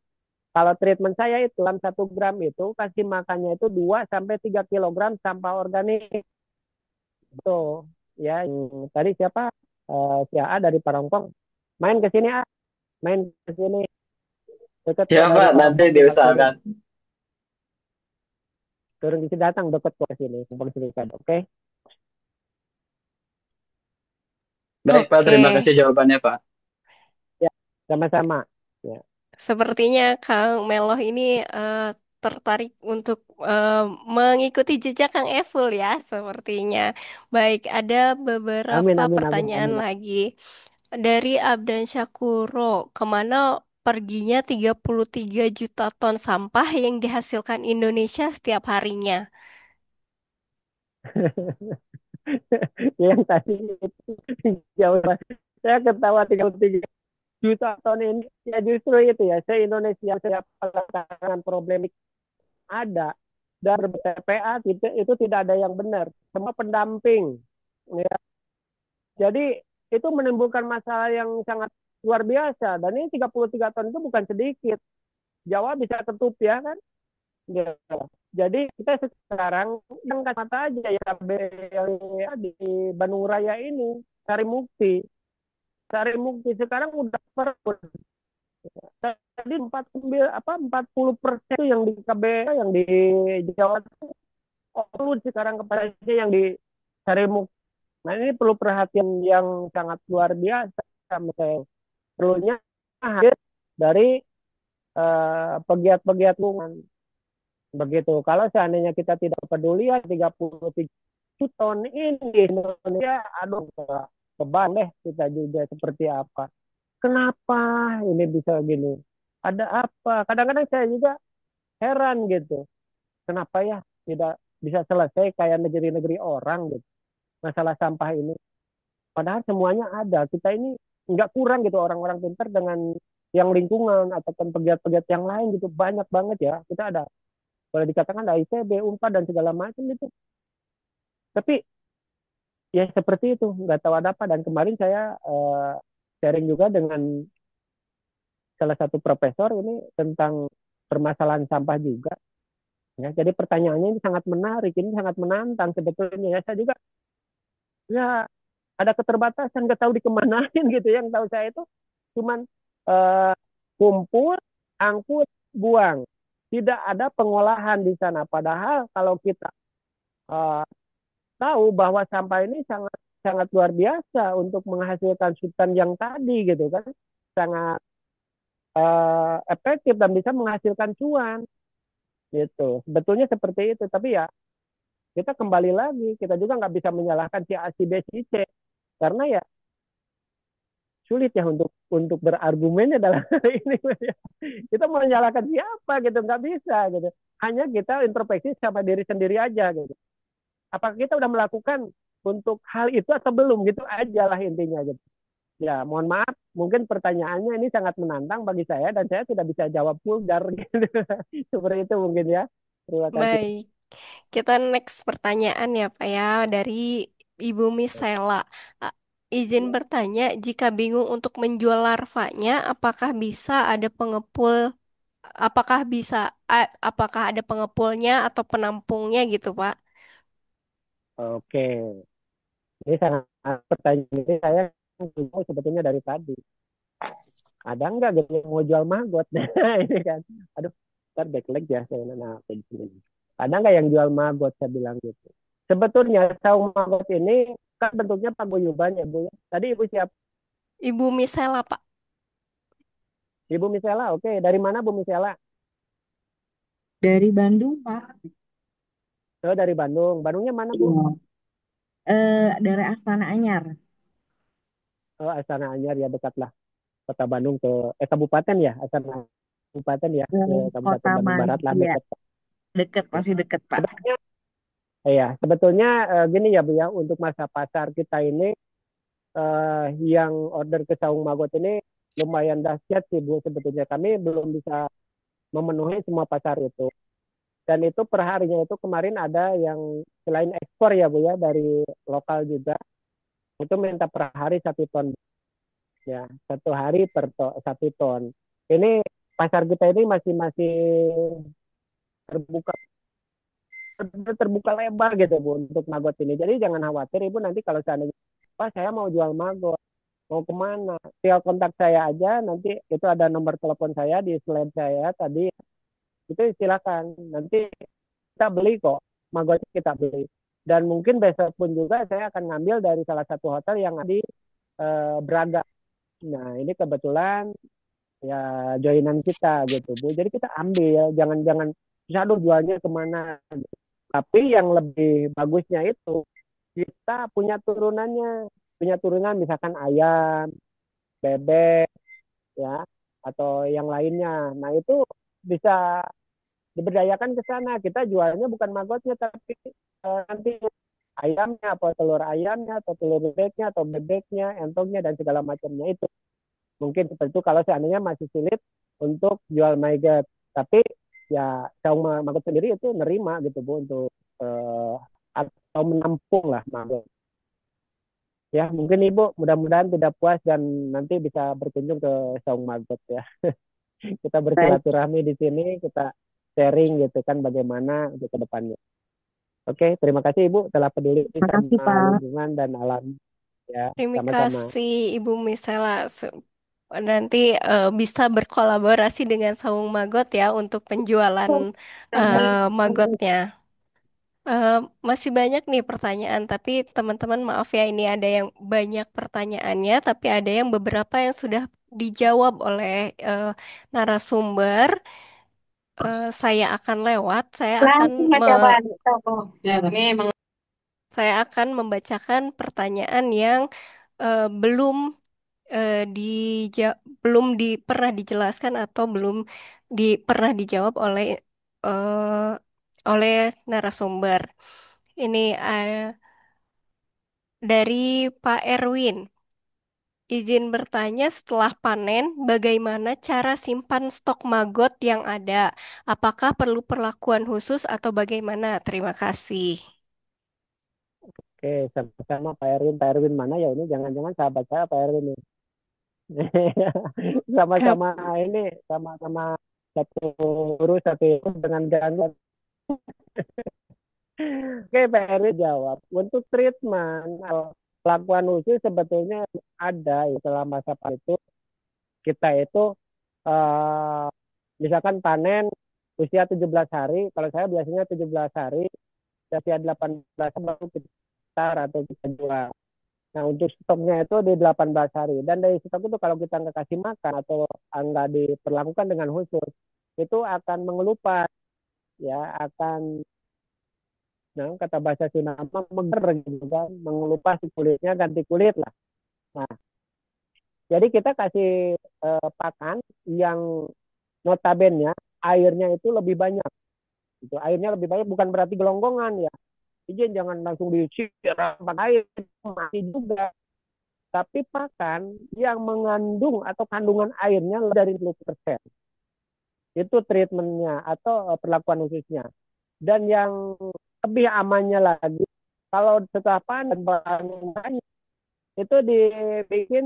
kalau treatment saya itu dalam 1 gram itu kasih makannya itu 2 sampai 3 kilogram sampah organik. Betul. Ya, tadi siapa? Si A dari Parongpong. Main ke sini, A. Main ke sini. Dekat Ya kok dari Pak, nanti Parongpong tinggal turun. diusahakan. Turun di sini datang dekat kok ke sini. Parongpong Serikat. Oke. Baik Pak, Oke, terima kasih jawabannya Pak. Ya, sama-sama. Ya. sepertinya Kang Meloh ini tertarik untuk mengikuti jejak Kang Evil ya, sepertinya. Baik, ada Amin, beberapa amin, amin, pertanyaan amin. lagi. Dari Abdan Syakuro, kemana perginya 33 juta ton sampah yang dihasilkan Indonesia setiap harinya? Yang tadi itu jauh. Saya ketawa 33 ton ini. Ya justru itu ya. Se-Indonesia saya dengan problem ada. Dan BPA itu tidak ada yang benar. Semua pendamping. Ya. Jadi itu menimbulkan masalah yang sangat luar biasa. Dan ini 33 ton itu bukan sedikit. Jawa bisa tertutup ya kan. Ya. Jadi kita sekarang yang kata aja ya yang di Bandung Raya ini cari mukti. Cari mukti sekarang udah per tadi 40% yang di KB yang di Jawa perlu sekarang kepada yang di Carimu. Nah ini perlu perhatian yang sangat luar biasa. Misalnya perlunya hadir dari pegiat-pegiat lingkungan. Begitu. Kalau seandainya kita tidak peduli ya 33 ton ini di Indonesia, aduh beban deh kita juga seperti apa. Kenapa ini bisa gini? Ada apa? Kadang-kadang saya juga heran gitu. Kenapa ya tidak bisa selesai kayak negeri-negeri orang gitu masalah sampah ini. Padahal semuanya ada. Kita ini nggak kurang gitu orang-orang pintar dengan yang lingkungan ataupun pegiat-pegiat yang lain gitu banyak banget ya. Kita ada boleh dikatakan ada ITB, UNPAD dan segala macam itu. Tapi ya seperti itu nggak tahu ada apa. Dan kemarin saya sharing juga dengan salah satu profesor ini tentang permasalahan sampah juga. Ya, jadi pertanyaannya ini sangat menarik, ini sangat menantang sebetulnya ya. Saya juga ya ada keterbatasan, nggak tahu dikemanain gitu. Yang tahu saya itu cuman eh, kumpul, angkut, buang. Tidak ada pengolahan di sana. Padahal kalau kita eh, tahu bahwa sampah ini sangat sangat luar biasa untuk menghasilkan substan yang tadi gitu kan, sangat efektif dan bisa menghasilkan cuan gitu. Sebetulnya seperti itu. Tapi ya kita kembali lagi, kita juga nggak bisa menyalahkan si A, si B, si C karena ya sulit ya untuk berargumennya dalam hal ini. Kita mau menyalahkan siapa gitu, nggak bisa gitu. Hanya kita introspeksi sama diri sendiri aja gitu. Apakah kita udah melakukan untuk hal itu atau belum gitu aja lah intinya gitu. Ya mohon maaf, mungkin pertanyaannya ini sangat menantang bagi saya dan saya tidak bisa jawab vulgar gitu. Seperti itu mungkin ya. Terima kasih. Baik, kita next pertanyaan ya Pak ya dari Ibu Misela. A- Izin bertanya, jika bingung untuk menjual larvanya, apakah bisa apakah ada pengepulnya atau penampungnya gitu Pak? Oke, ini sangat pertanyaan ini saya sebetulnya dari tadi. Ada nggak gitu yang mau jual maggot? Nah ini kan, aduh, ntar backlog ya saya nah di sini. Ada nggak yang jual maggot? Saya bilang gitu. Sebetulnya saung maggot ini kan bentuknya paguyuban ya Bu. Tadi Ibu siapa? Ibu Misela Pak. Ibu Misela. Oke, dari mana Bu Misela? Dari Bandung, Pak. Oh, dari Bandung. Bandungnya mana Bu? Iya. Dari Astana Anyar. Oh, Astana Anyar ya dekat lah. Kota Bandung ke kabupaten ya, Astana Kabupaten ya, ke Kabupaten Kota Bandung Barat lah Iya, dekat. deket, Ya. masih deket, Pak. Sebetulnya, ya, sebetulnya gini ya Bu ya, untuk masa pasar kita ini yang order ke saung maggot ini lumayan dahsyat sih Bu sebetulnya. Kami belum bisa memenuhi semua pasar itu. Dan itu per harinya itu kemarin ada yang selain ekspor ya Bu ya dari lokal juga itu minta per hari 1 ton ya 1 hari satu ton. Ini pasar kita ini masih masih terbuka terbuka lebar gitu Bu untuk maggot ini. Jadi jangan khawatir Ibu nanti kalau seandainya Pak saya mau jual maggot mau kemana? Tinggal kontak saya aja nanti itu ada nomor telepon saya di slide saya tadi itu silakan nanti kita beli kok magotnya kita beli dan mungkin besok pun juga saya akan ngambil dari salah satu hotel yang ada di Braga. Nah ini kebetulan ya joinan kita gitu Bu. Jadi kita ambil jangan aduh jualnya kemana. Tapi yang lebih bagusnya itu kita punya turunan misalkan ayam, bebek ya atau yang lainnya. Nah itu bisa diberdayakan ke sana. Kita jualnya bukan magotnya tapi nanti ayamnya atau telur bebeknya atau bebeknya, entongnya dan segala macamnya itu. Mungkin seperti itu kalau seandainya masih sulit untuk jual maggot. Tapi ya saung maggot sendiri itu nerima gitu Bu untuk atau menampung lah maggot. Ya mungkin Ibu mudah-mudahan tidak puas dan nanti bisa berkunjung ke saung maggot ya. Kita Baik, bersilaturahmi di sini, kita sharing gitu kan bagaimana untuk ke depannya. Oke, terima kasih Ibu telah peduli terima kasih, sama Pak. lingkungan dan alam ya. Terima Sama-sama. kasih Ibu Misela. Nanti bisa berkolaborasi dengan Saung Magot ya untuk penjualan magotnya. Eh, Masih banyak nih pertanyaan, tapi teman-teman maaf ya ini ada yang banyak pertanyaannya, tapi ada yang beberapa yang sudah dijawab oleh narasumber. Saya akan lewat, Langsung aja, Pak. Ya, memang. saya akan membacakan pertanyaan yang belum belum pernah dijelaskan atau belum pernah dijawab oleh narasumber. Ini dari Pak Erwin. Izin bertanya, setelah panen, bagaimana cara simpan stok maggot yang ada? Apakah perlu perlakuan khusus atau bagaimana? Terima kasih. Oke, sama-sama Pak Erwin. Pak Erwin mana ya ini? Jangan-jangan sahabat saya Pak Erwin ini. Eh, Sama-sama ini, sama-sama satu urus satu urus dengan gangguan. Oke, Pak Erwin jawab. Untuk treatment perlakuan khusus sebetulnya ada ya, selama masa panen itu kita itu eh, misalkan panen usia 17 hari, kalau saya biasanya 17 hari, usia 18 baru kita atau kita jual. Nah, untuk stoknya itu di 18 hari. Dan dari stok itu kalau kita nggak kasih makan atau nggak diperlakukan dengan khusus, itu akan mengelupas, ya, akan, nah, kata bahasa Sunda meger gitu kan, mengelupas si kulitnya, ganti kulit lah. Nah, jadi kita kasih pakan yang notabene airnya itu lebih banyak. Itu airnya lebih banyak bukan berarti gelonggongan ya. Izin jangan langsung disiram air mati juga. Tapi pakan yang mengandung atau kandungan airnya lebih dari 10%. Itu treatmentnya atau perlakuan khususnya. Dan yang lebih amannya lagi, kalau setelah panen banyak, itu dibikin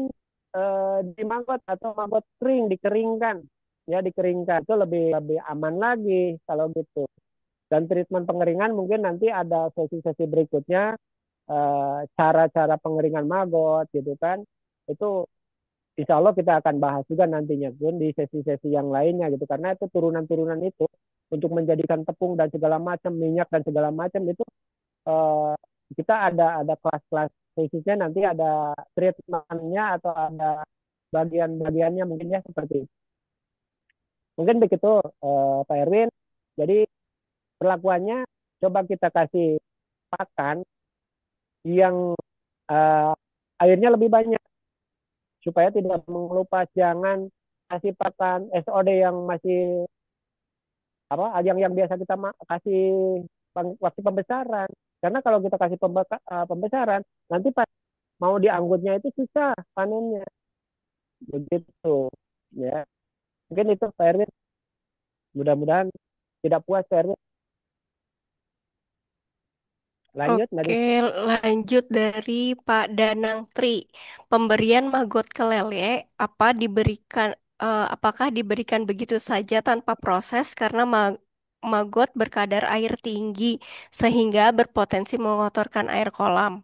di mangkot atau mangkot kering, dikeringkan. Ya, dikeringkan. Itu lebih lebih aman lagi kalau gitu. Dan treatment pengeringan mungkin nanti ada sesi-sesi berikutnya, cara-cara pengeringan maggot gitu kan. Itu insya Allah kita akan bahas juga nantinya pun di sesi-sesi yang lainnya gitu. Karena itu turunan-turunan itu untuk menjadikan tepung dan segala macam, minyak dan segala macam itu eh, kita ada kelas-kelas khususnya, nanti ada treatmentnya atau ada bagian-bagiannya mungkin ya seperti itu. Mungkin begitu Pak Erwin. Jadi perlakuannya coba kita kasih pakan yang eh, airnya lebih banyak supaya tidak mengelupas. Jangan kasih pakan SOD yang masih apa, yang biasa kita kasih waktu pembesaran. Karena kalau kita kasih pembesaran, nanti pas mau dianggutnya itu susah panennya. Begitu ya. Mungkin itu Pak Erwin. Mudah-mudahan tidak puas Pak Erwin. Lanjut Oke, Nadia. lanjut dari Pak Danang Tri. Pemberian maggot ke lele apakah diberikan begitu saja tanpa proses karena maggot berkadar air tinggi sehingga berpotensi mengotorkan air kolam?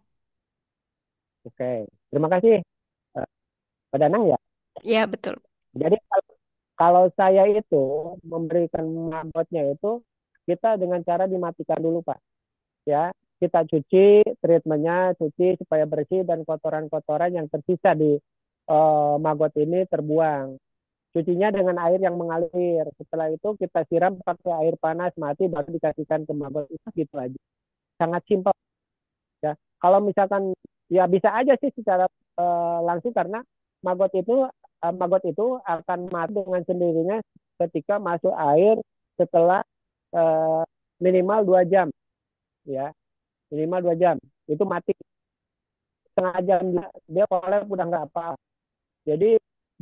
Oke. Terima kasih Pak Danang ya. Ya, betul. Jadi kalau saya itu memberikan maggotnya itu kita dengan cara dimatikan dulu Pak. Ya, kita cuci, treatmentnya cuci supaya bersih dan kotoran-kotoran yang tersisa di maggot ini terbuang. Cucinya dengan air yang mengalir. Setelah itu kita siram pakai air panas mati baru dikasihkan ke maggot. Itu gitu aja. Sangat simpel ya. Kalau misalkan ya bisa aja sih secara langsung karena maggot itu akan mati dengan sendirinya ketika masuk air setelah eh, minimal 2 jam ya, minimal 2 jam itu mati. Setengah jam dia kolep udah nggak apa. Jadi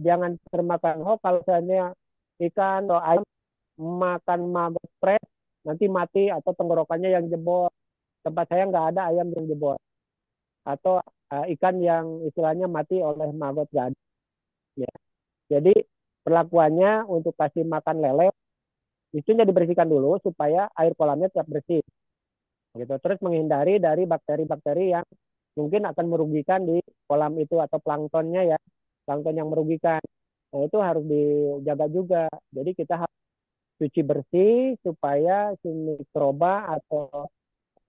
jangan termakan hoax kalau misalnya ikan atau ayam makan maggot fresh nanti mati atau tenggorokannya yang jebol. Tempat saya nggak ada ayam yang jebol atau ikan yang istilahnya mati oleh maggot gad ya. Jadi perlakuannya untuk kasih makan lele itunya dibersihkan dulu supaya air kolamnya tetap bersih gitu. Terus menghindari dari bakteri-bakteri yang mungkin akan merugikan di kolam itu atau planktonnya ya, plankton yang merugikan. Nah, itu harus dijaga juga. Jadi kita harus cuci bersih supaya si mikroba atau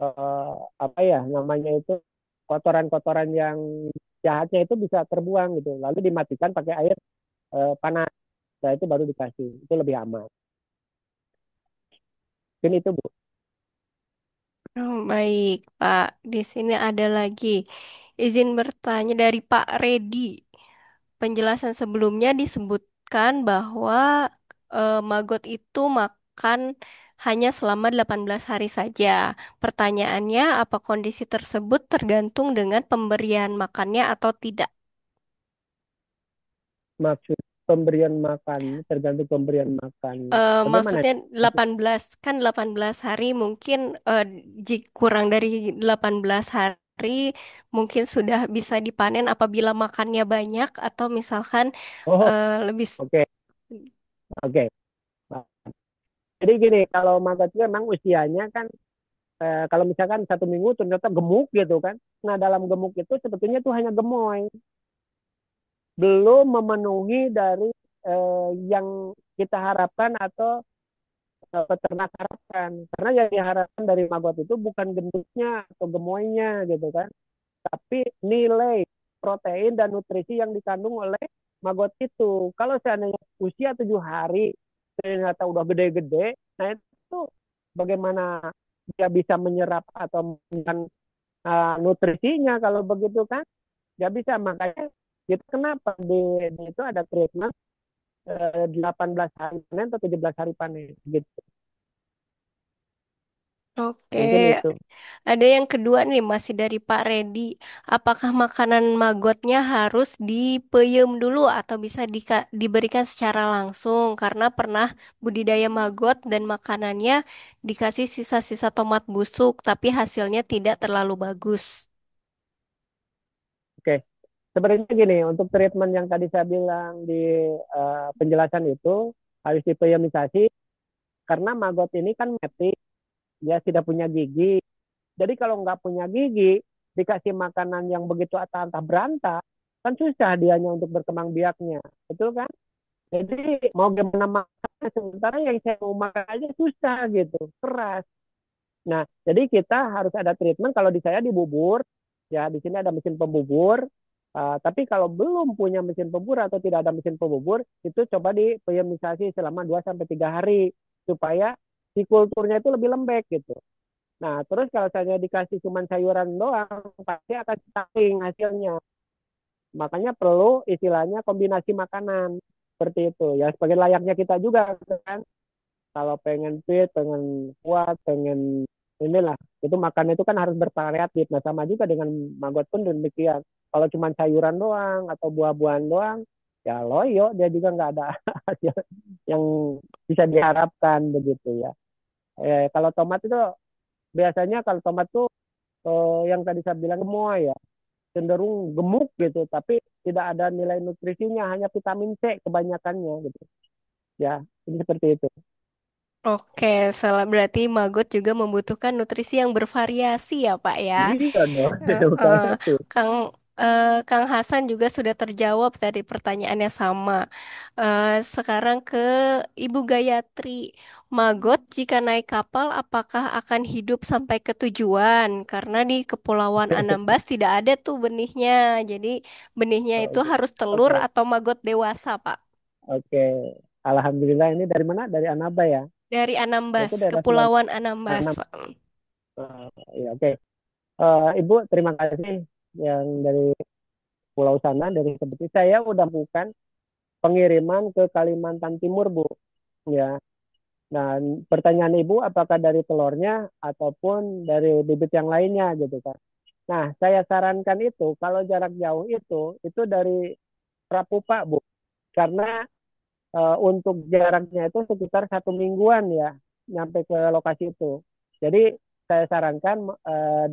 eh, apa ya namanya itu, kotoran-kotoran yang jahatnya itu bisa terbuang gitu. Lalu dimatikan pakai air panas. Nah, itu baru dikasih. Itu lebih aman. Mungkin itu Bu. Oh, baik, Pak. Di sini ada lagi. Izin bertanya dari Pak Redi. Penjelasan sebelumnya disebutkan bahwa maggot itu makan hanya selama 18 hari saja. Pertanyaannya, apa kondisi tersebut tergantung dengan pemberian makannya atau tidak? Maksud pemberian makan tergantung pemberian makan. Bagaimana? Maksudnya 18 kan 18 hari mungkin kurang dari 18 hari mungkin sudah bisa dipanen apabila makannya banyak atau misalkan Oh, lebih. oke, oke. Nah, jadi gini, kalau maggot itu memang usianya kan kalau misalkan 1 minggu ternyata gemuk gitu kan. Nah, dalam gemuk itu sebetulnya itu hanya gemoy, belum memenuhi dari yang kita harapkan atau peternak harapkan. Karena yang diharapkan dari maggot itu bukan gendutnya atau gemoynya gitu kan, tapi nilai protein dan nutrisi yang dikandung oleh maggot itu. Kalau seandainya usia 7 hari ternyata udah gede-gede, nah itu bagaimana dia bisa menyerap atau nutrisinya kalau begitu kan? Nggak bisa. Makanya itu kenapa di itu ada treatment 18 hari panen atau 17 hari panen gitu. Oke, Mungkin itu. ada yang kedua nih masih dari Pak Redi. Apakah makanan magotnya harus dipeyem dulu atau bisa diberikan secara langsung? Karena pernah budidaya magot dan makanannya dikasih sisa-sisa tomat busuk, tapi hasilnya tidak terlalu bagus. Oke. Sebenarnya gini, untuk treatment yang tadi saya bilang di penjelasan itu harus dipeyemisasi karena maggot ini kan mati, dia tidak punya gigi. Jadi kalau nggak punya gigi, dikasih makanan yang begitu antah berantah, kan susah dianya untuk berkembang biaknya. Betul kan? Jadi mau gimana makannya, sementara yang saya mau makan aja susah gitu, keras. Nah, jadi kita harus ada treatment. Kalau di saya di bubur, ya di sini ada mesin pembubur. Tapi kalau belum punya mesin pembubur atau tidak ada mesin pembubur, itu coba dipeyamisasi selama 2 sampai 3 hari supaya si kulturnya itu lebih lembek gitu. Nah, terus kalau saya dikasih cuma sayuran doang, pasti akan stunting hasilnya. Makanya perlu istilahnya kombinasi makanan seperti itu. Ya, sebagai layaknya kita juga kan. Kalau pengen fit, pengen kuat, pengen inilah, itu makan itu kan harus bervariatif. Nah, sama juga dengan maggot pun demikian. Kalau cuma sayuran doang atau buah-buahan doang, ya loyo, dia juga nggak ada hasil yang bisa diharapkan begitu ya. Kalau tomat itu biasanya kalau tomat tuh yang tadi saya bilang semua ya cenderung gemuk gitu, tapi tidak ada nilai nutrisinya, hanya vitamin C kebanyakannya gitu. Ya, ini seperti itu. Oke, salah berarti maggot juga membutuhkan nutrisi yang bervariasi ya, Pak ya. Iya dong, bukan Eh, itu. Kang Kang Hasan juga sudah terjawab tadi pertanyaannya sama. Sekarang ke Ibu Gayatri. Maggot jika naik kapal apakah akan hidup sampai ke tujuan? Karena di Kepulauan Anambas tidak ada tuh benihnya. Jadi benihnya itu harus telur Oke, atau maggot dewasa, Pak. oke. Alhamdulillah ini dari mana? Dari Anaba ya. Dari Anambas, Itu daerah Sulawesi. Kepulauan Anambas, Anam. Pak. Ya, oke. Ibu, terima kasih yang dari pulau sana. Dari seperti saya udah bukan pengiriman ke Kalimantan Timur, Bu. Ya. Dan pertanyaan Ibu, apakah dari telurnya ataupun dari bibit yang lainnya gitu kan? Nah, saya sarankan itu kalau jarak jauh itu dari Prapupa, Bu. Karena untuk jaraknya itu sekitar 1 mingguan ya nyampe ke lokasi itu. Jadi saya sarankan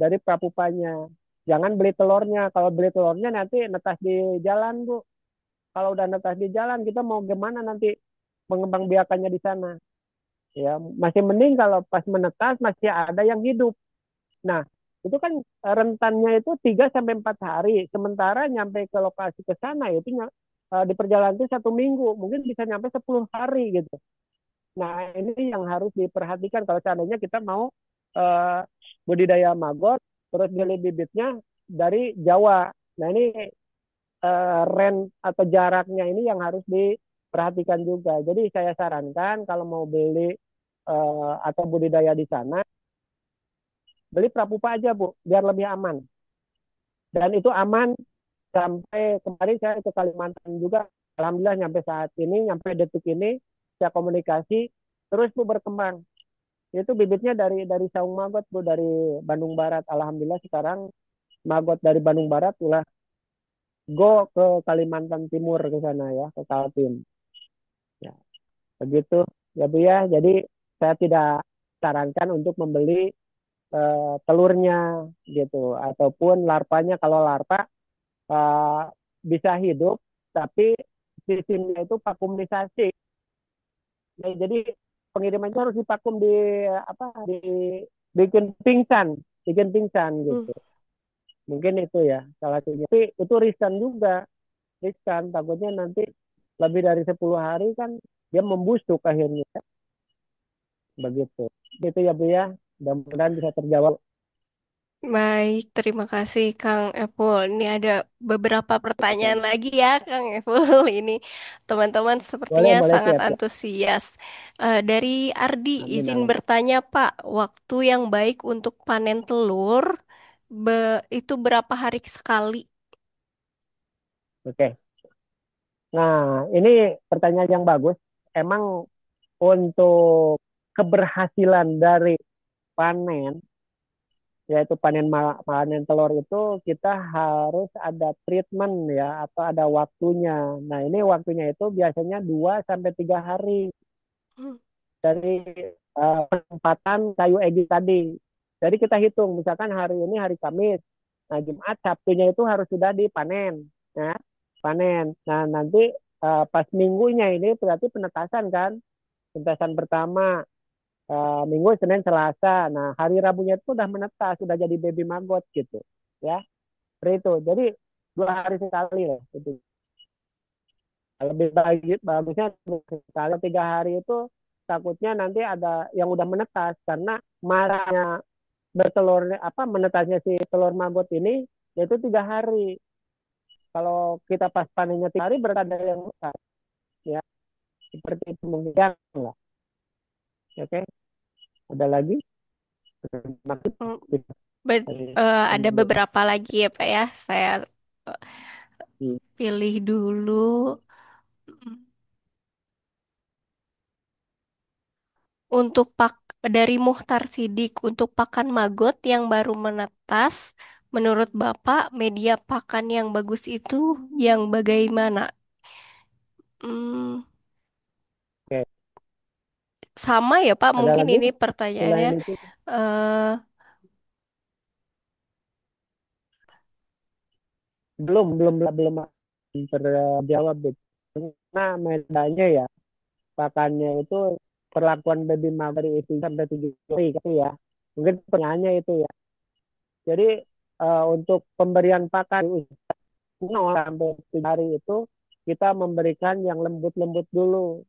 dari prapupanya. Jangan beli telurnya. Kalau beli telurnya nanti netas di jalan, Bu. Kalau udah netas di jalan, kita mau gimana nanti mengembang biakannya di sana? Ya, masih mending kalau pas menetas masih ada yang hidup. Nah, itu kan rentannya itu 3 sampai 4 hari. Sementara nyampe ke lokasi ke sana itu di perjalanan itu 1 minggu, mungkin bisa nyampe 10 hari gitu. Nah, ini yang harus diperhatikan kalau seandainya kita mau uh, budidaya maggot, terus beli bibitnya dari Jawa. Nah, ini rent atau jaraknya ini yang harus diperhatikan juga. Jadi saya sarankan kalau mau beli atau budidaya di sana, beli prapupa aja Bu, biar lebih aman. Dan itu aman sampai kemarin saya ke Kalimantan juga. Alhamdulillah nyampe saat ini, nyampe detik ini, saya komunikasi, terus Bu berkembang. Itu bibitnya dari Saung Magot Bu, dari Bandung Barat. Alhamdulillah sekarang Magot dari Bandung Barat ulah go ke Kalimantan Timur ke sana ya, ke Kaltim. Ya, begitu ya Bu ya. Jadi saya tidak sarankan untuk membeli telurnya gitu ataupun larvanya. Kalau larva uh, bisa hidup, tapi sistemnya itu vakuumisasi. Nah, jadi pengiriman itu harus divakum di apa bikin pingsan Hmm. gitu. Mungkin itu ya salah satunya. Tapi itu riskan juga, riskan. Takutnya nanti lebih dari 10 hari kan dia membusuk akhirnya. Begitu. Itu ya Bu ya. Mudah-mudahan bisa terjawab. Baik, terima kasih Kang Epul. Ini ada beberapa pertanyaan lagi ya Kang Epul. Ini teman-teman Boleh, sepertinya boleh, sangat siap, siap. antusias. Dari Ardi, Amin, izin amin. bertanya Pak, waktu yang baik untuk panen telur itu berapa hari sekali? Oke. Nah, ini pertanyaan yang bagus. Emang untuk keberhasilan dari panen, yaitu panen telur itu kita harus ada treatment ya atau ada waktunya. Nah, ini waktunya itu biasanya 2 sampai 3 hari Hmm. dari penempatan kayu egi tadi. Jadi kita hitung, misalkan hari ini hari Kamis, nah Jumat, Sabtunya itu harus sudah dipanen, ya, panen. Nah nanti pas minggunya ini berarti penetasan kan, penetasan pertama Minggu, Senin, Selasa. Nah hari Rabunya itu udah menetas, sudah jadi baby maggot gitu, ya, seperti itu. Jadi 2 hari sekali lah itu. Lebih baik bagusnya kalau 3 hari itu takutnya nanti ada yang udah menetas karena marahnya bertelur apa menetasnya si telur maggot ini yaitu 3 hari. Kalau kita pas panennya 3 hari berarti ada yang menetas ya, seperti itu mungkin lah. Oke, ada lagi? Hmm. Maksud Ada beberapa lagi ya Pak ya. Saya eh, pilih dulu. Untuk dari Muhtar Sidik, untuk pakan maggot yang baru menetas, menurut Bapak, media pakan yang bagus itu yang bagaimana? Hmm, Oke, sama ya Pak, ada mungkin lagi ini pertanyaannya. selain itu? eh Belum terjawab itu. Nah, medanya ya pakannya itu perlakuan baby mother itu sampai 7 hari gitu ya. Mungkin pertanyaannya itu ya. Jadi untuk pemberian pakan 0 sampai 7 hari itu kita memberikan yang lembut-lembut dulu.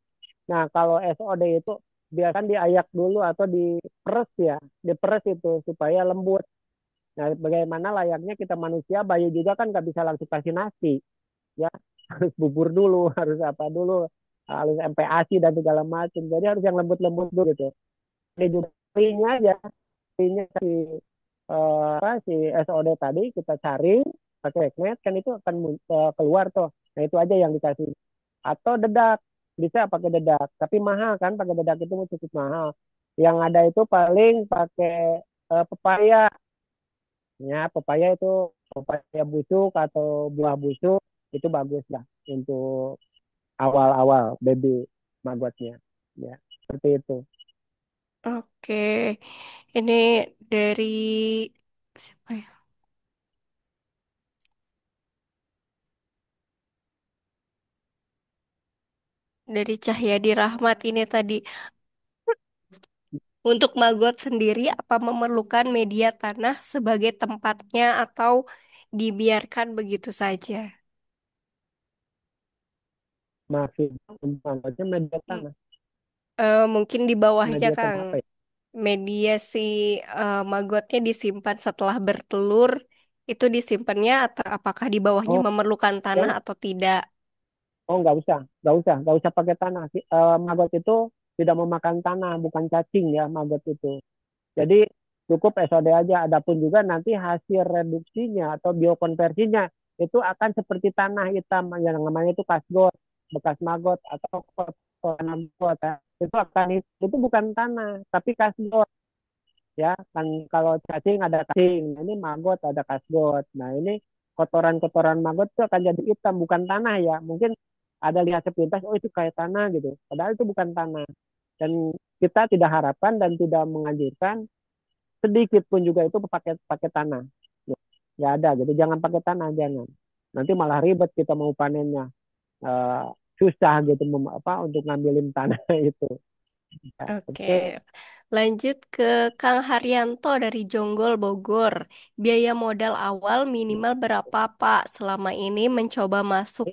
Nah, kalau SOD itu biarkan diayak dulu atau diperes ya, diperes itu supaya lembut. Nah, bagaimana layaknya kita manusia, bayi juga kan nggak bisa langsung kasih nasi, ya harus bubur dulu, harus apa dulu, harus MPASI dan segala macam. Jadi harus yang lembut-lembut dulu gitu. Ini juga aja, si si SOD tadi kita cari pakai magnet kan itu akan keluar tuh. Nah itu aja yang dikasih. Atau dedak, bisa pakai dedak. Tapi mahal kan, pakai dedak itu cukup mahal. Yang ada itu paling pakai pepaya. Ya pepaya itu pepaya busuk atau buah busuk itu bagus lah untuk awal-awal baby maggotnya. Ya seperti itu. oke, ini dari siapa ya? Dari Cahyadi Rahmat ini tadi. Untuk maggot sendiri, apa memerlukan media tanah sebagai tempatnya atau dibiarkan begitu saja? Masih untuk media Hmm, tanah, mungkin di bawahnya, media Kang. tanah apa ya? Media si maggotnya disimpan setelah bertelur, itu disimpannya atau apakah di bawahnya Oh, memerlukan tanah yang atau tidak? oh nggak usah pakai tanah. Maggot itu tidak memakan tanah, bukan cacing ya maggot itu. Jadi cukup SOD aja. Adapun juga nanti hasil reduksinya atau biokonversinya itu akan seperti tanah hitam yang namanya itu kasgot, bekas maggot atau kotoran maggot ya. Itu bukan tanah, tapi kasgot ya. Kan kalau cacing ada cacing, nah, ini maggot ada kasgot. Nah, ini kotoran-kotoran maggot itu akan jadi hitam bukan tanah ya. Mungkin ada lihat sepintas oh itu kayak tanah gitu. Padahal itu bukan tanah. Dan kita tidak harapkan dan tidak menganjurkan sedikit pun juga itu pakai pakai tanah. Ya, nggak ada gitu. Jangan pakai tanah, jangan. Nanti malah ribet kita mau panennya. Susah gitu apa untuk ngambilin tanah itu. Ya, Oke, oke. Lanjut ke Kang Haryanto dari Jonggol, Bogor. Biaya modal awal minimal berapa, Pak? Selama ini mencoba masuk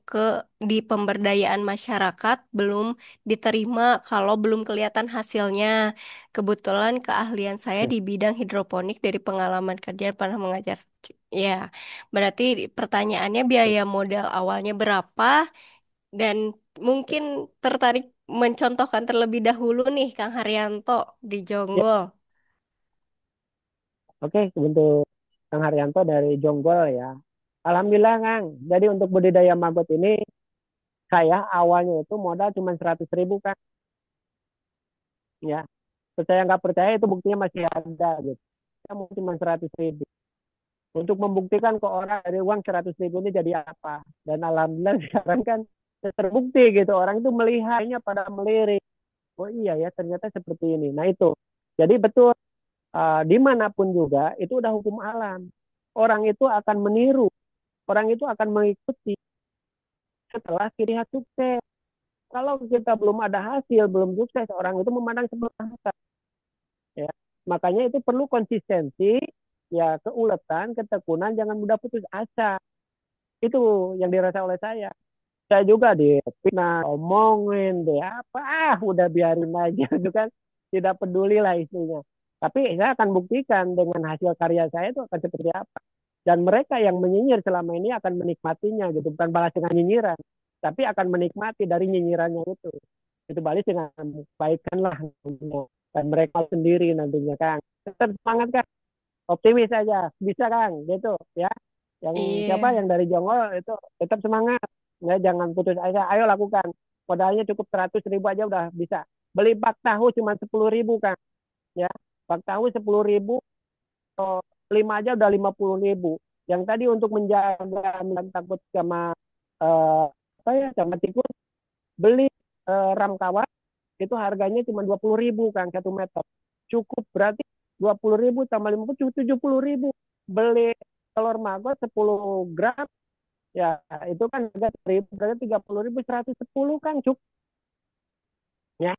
di pemberdayaan masyarakat, belum diterima kalau belum kelihatan hasilnya. Kebetulan keahlian saya di bidang hidroponik dari pengalaman kerja pernah mengajar. Ya, berarti pertanyaannya biaya modal awalnya berapa? Dan mungkin tertarik mencontohkan terlebih dahulu nih Kang Haryanto di Ya, Jonggol. oke, untuk Kang Haryanto dari Jonggol ya. Alhamdulillah Kang. Jadi untuk budidaya maggot ini saya awalnya itu modal cuma 100.000 Kang. Ya, percaya nggak percaya itu buktinya masih ada gitu. Saya mau cuma 100.000. Untuk membuktikan ke orang dari uang 100.000 ini jadi apa. Dan alhamdulillah sekarang kan terbukti gitu. Orang itu melihatnya pada melirik. Oh iya ya ternyata seperti ini. Nah itu. Jadi betul dimanapun juga itu udah hukum alam. Orang itu akan meniru. Orang itu akan mengikuti setelah ciri khas sukses. Kalau kita belum ada hasil, belum sukses, orang itu memandang sebelah mata. Ya. Makanya itu perlu konsistensi, ya keuletan, ketekunan, jangan mudah putus asa. Itu yang dirasa oleh saya. Saya juga dipitnah, omongin, deh apa, udah biarin aja, itu kan tidak peduli lah istrinya. Tapi saya akan buktikan dengan hasil karya saya itu akan seperti apa. Dan mereka yang menyinyir selama ini akan menikmatinya gitu, bukan balas dengan nyinyiran, tapi akan menikmati dari nyinyirannya itu. Itu balas dengan kebaikan lah. Dan mereka sendiri nantinya Kang. Tetap semangat Kang, optimis aja, bisa Kang, gitu ya. Yang siapa Iya. yang dari Jongol itu tetap semangat, ya jangan putus asa, ayo lakukan. Modalnya cukup 100.000 aja udah bisa. Beli bak tahu cuma 10.000 Kang, ya. Bak tahu 10.000, 5 aja udah 50.000. Yang tadi untuk menjaga takut sama apa ya, sama tikus, beli ram kawat itu harganya cuma 20.000 Kang 1 meter. Cukup berarti 20.000 tambah 50 cukup 70.000. Beli telur maggot 10 gram ya itu kan harga 1.000 berarti 30.000 110 Kang cukup ya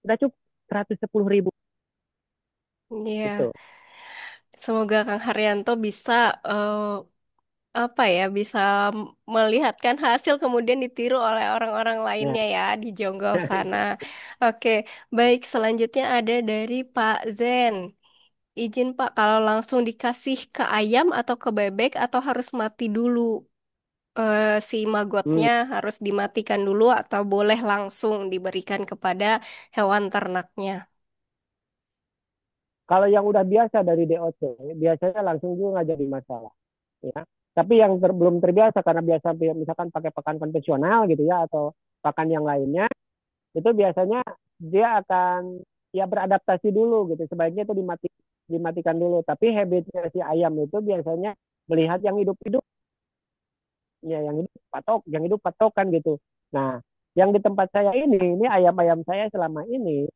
udah cukup 110.000 Iya. itu. Semoga Kang Haryanto bisa apa ya, bisa melihatkan hasil kemudian ditiru oleh orang-orang Nah, lainnya ya di Jonggol sana. Oke, baik selanjutnya ada dari Pak Zen. Izin Pak, kalau langsung dikasih ke ayam atau ke bebek atau harus mati dulu? Si hmm, magotnya harus dimatikan dulu atau boleh langsung diberikan kepada hewan ternaknya? kalau yang udah biasa dari DOC biasanya langsung juga nggak jadi masalah ya. Tapi yang belum terbiasa karena biasa misalkan pakai pakan konvensional gitu ya atau pakan yang lainnya itu biasanya dia akan ya beradaptasi dulu gitu. Sebaiknya itu dimatikan dulu. Tapi habitnya si ayam itu biasanya melihat yang hidup-hidup, ya yang hidup patokan gitu. Nah, yang di tempat saya ini ayam-ayam saya selama ini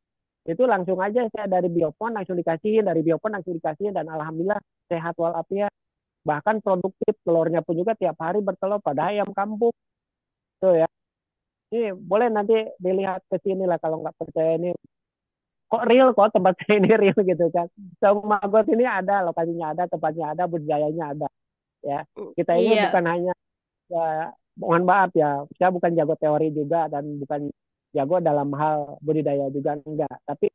itu langsung aja saya dari biopon langsung dikasihin, dari biopon langsung dikasihin dan alhamdulillah sehat walafiat. Bahkan produktif telurnya pun juga tiap hari bertelur pada ayam kampung tuh ya. Ini boleh nanti dilihat ke sini lah kalau nggak percaya ini kok real kok tempat saya ini real gitu kan. Saung Maggot ini ada, lokasinya ada, tempatnya ada, budidayanya ada. Ya, kita ini Iya, bukan hanya ya, mohon maaf ya, saya bukan jago teori juga dan bukan jago dalam hal budidaya juga enggak. Tapi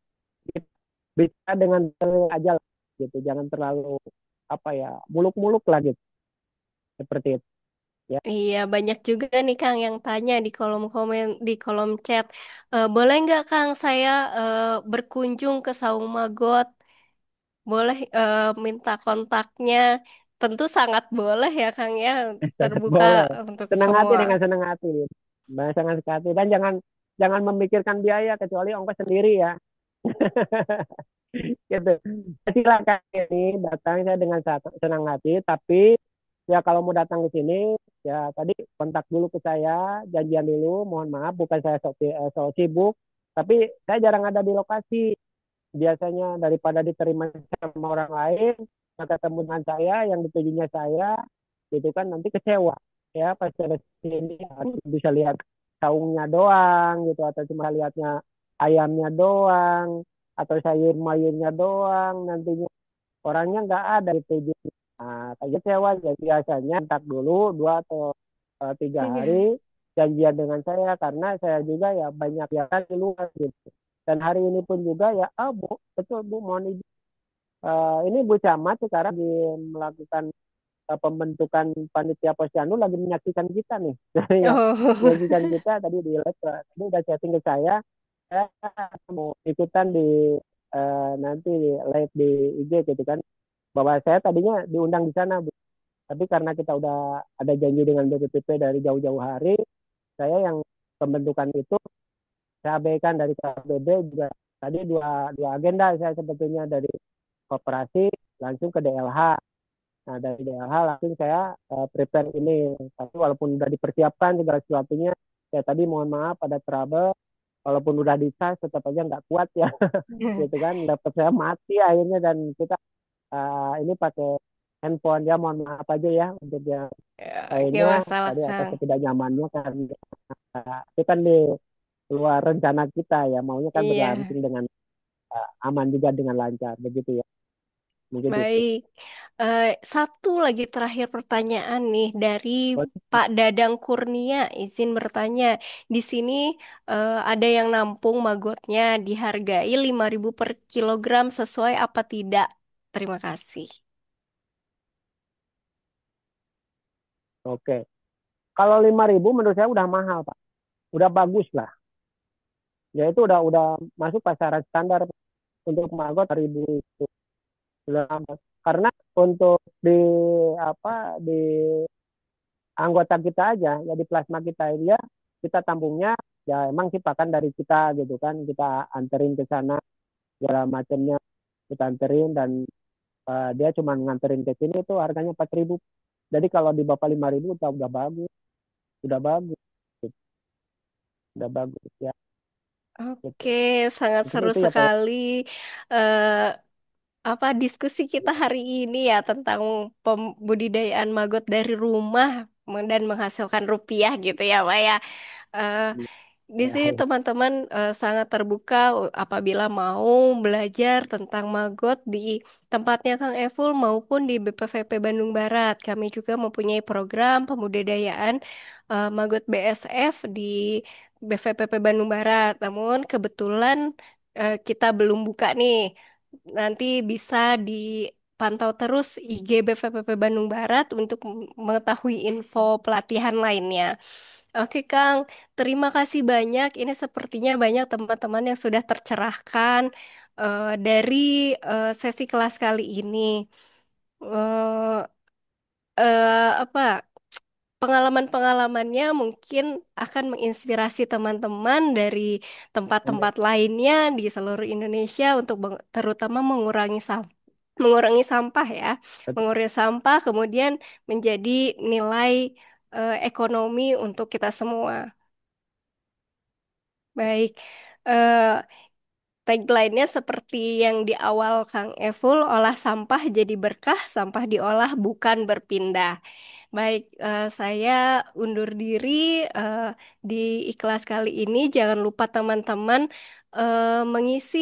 bisa dengan aja lah, gitu, jangan terlalu apa ya muluk-muluk lah gitu, seperti itu. Ya, iya banyak juga nih Kang yang tanya di kolom komen, di kolom chat. Boleh nggak Kang saya berkunjung ke Saung Magot? Boleh minta kontaknya? Tentu sangat boleh ya Kang ya, terbuka boleh. untuk Senang hati semua. dengan senang hati. Senang hati dan jangan jangan memikirkan biaya kecuali ongkos sendiri ya. Gitu. Silakan ini datang saya dengan senang hati, tapi ya kalau mau datang ke sini ya tadi kontak dulu ke saya, janjian dulu. Mohon maaf bukan saya sok sibuk, tapi saya jarang ada di lokasi. Biasanya daripada diterima sama orang lain, nah ketemu dengan saya yang ditujunya saya, gitu kan nanti kecewa. Ya pas ada sini bisa lihat saungnya doang gitu atau cuma lihatnya ayamnya doang atau sayur mayurnya doang nantinya orangnya nggak ada di PJ. Nah, kayak sewa ya biasanya tak dulu 2 atau 3 hari Iya. janjian dengan saya karena saya juga ya banyak ya kan di luar gitu. Dan hari ini pun juga ya, Bu, betul Bu, mohon izin. Ini Bu Camat sekarang lagi melakukan pembentukan panitia posyandu lagi menyaksikan kita nih. Ya, Oh. menyaksikan kita tadi di live, tadi udah chatting ke saya mau ikutan di nanti di live di IG gitu kan. Bahwa saya tadinya diundang di sana, Bu. Tapi karena kita udah ada janji dengan BPPT dari jauh-jauh hari, saya yang pembentukan itu saya abaikan dari KBB juga. Tadi dua, dua agenda saya sebetulnya dari koperasi langsung ke DLH. Nah, dari DLH langsung saya prepare ini. Tapi walaupun udah dipersiapkan segala sesuatunya, ya tadi mohon maaf ada trouble. Walaupun udah di charge, tetap aja nggak kuat ya. Gitu kan, laptop saya mati akhirnya dan kita ini pakai handphone ya. Mohon maaf aja ya untuk yang Ya, gak lainnya masalah, tadi atas Kang. ketidaknyamanannya karena itu kan di luar rencana kita ya. Maunya kan Iya. berlangsung dengan aman juga dengan lancar begitu ya. Mungkin itu. Baik, satu lagi terakhir pertanyaan nih dari Oh, Pak Dadang Kurnia, izin bertanya. Di sini ada yang nampung magotnya dihargai 5.000 per kilogram sesuai apa tidak? Terima kasih. oke. Kalau 5.000 menurut saya udah mahal, Pak. Udah bagus lah. Ya itu udah masuk pasaran standar untuk magot 1.000 itu. Udah aman. Karena untuk di apa di anggota kita aja, ya di plasma kita ya kita tampungnya ya emang sih pakan dari kita gitu kan. Kita anterin ke sana segala macamnya kita anterin dan dia cuma nganterin ke sini itu harganya 4.000. Jadi kalau di Bapak 5.000 udah bagus, udah bagus, udah bagus ya. Gitu. Oke, sangat Mungkin seru itu ya Pak. Ya. sekali. eh apa diskusi kita hari ini ya tentang pembudidayaan maggot dari rumah dan menghasilkan rupiah gitu ya, Pak ya. Eh, di Ya, sini ya. teman-teman sangat terbuka apabila mau belajar tentang maggot di tempatnya Kang Evul maupun di BPVP Bandung Barat. Kami juga mempunyai program pembudidayaan maggot BSF di BVPP Bandung Barat. Namun kebetulan kita belum buka nih. Nanti bisa dipantau terus IG BVPP Bandung Barat untuk mengetahui info pelatihan lainnya. Oke, Kang. Terima kasih banyak. Ini sepertinya banyak teman-teman yang sudah tercerahkan dari sesi kelas kali ini. Eh, apa pengalaman-pengalamannya mungkin akan menginspirasi teman-teman dari tempat-tempat lainnya di seluruh Indonesia untuk terutama mengurangi sampah ya, mengurangi sampah kemudian menjadi nilai ekonomi untuk kita semua. Baik. eh Tagline-nya seperti yang di awal Kang Evul, olah sampah jadi berkah, sampah diolah bukan berpindah. Baik, saya undur diri eh, di ikhlas kali ini. Jangan lupa teman-teman mengisi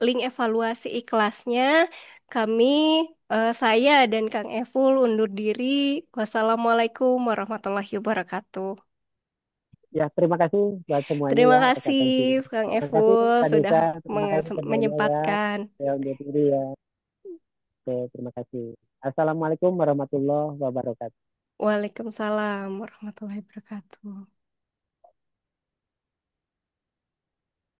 link evaluasi ikhlasnya. Kami, saya dan Kang Evul undur diri. Wassalamualaikum warahmatullahi wabarakatuh. Ya, terima kasih buat semuanya Terima ya atas kasih atensinya. Kang Terima kasih Evul Kak sudah Desa, terima kasih semuanya ya. menyempatkan. Saya undur diri ya. Oke, terima kasih. Assalamualaikum warahmatullahi wabarakatuh. Waalaikumsalam warahmatullahi wabarakatuh.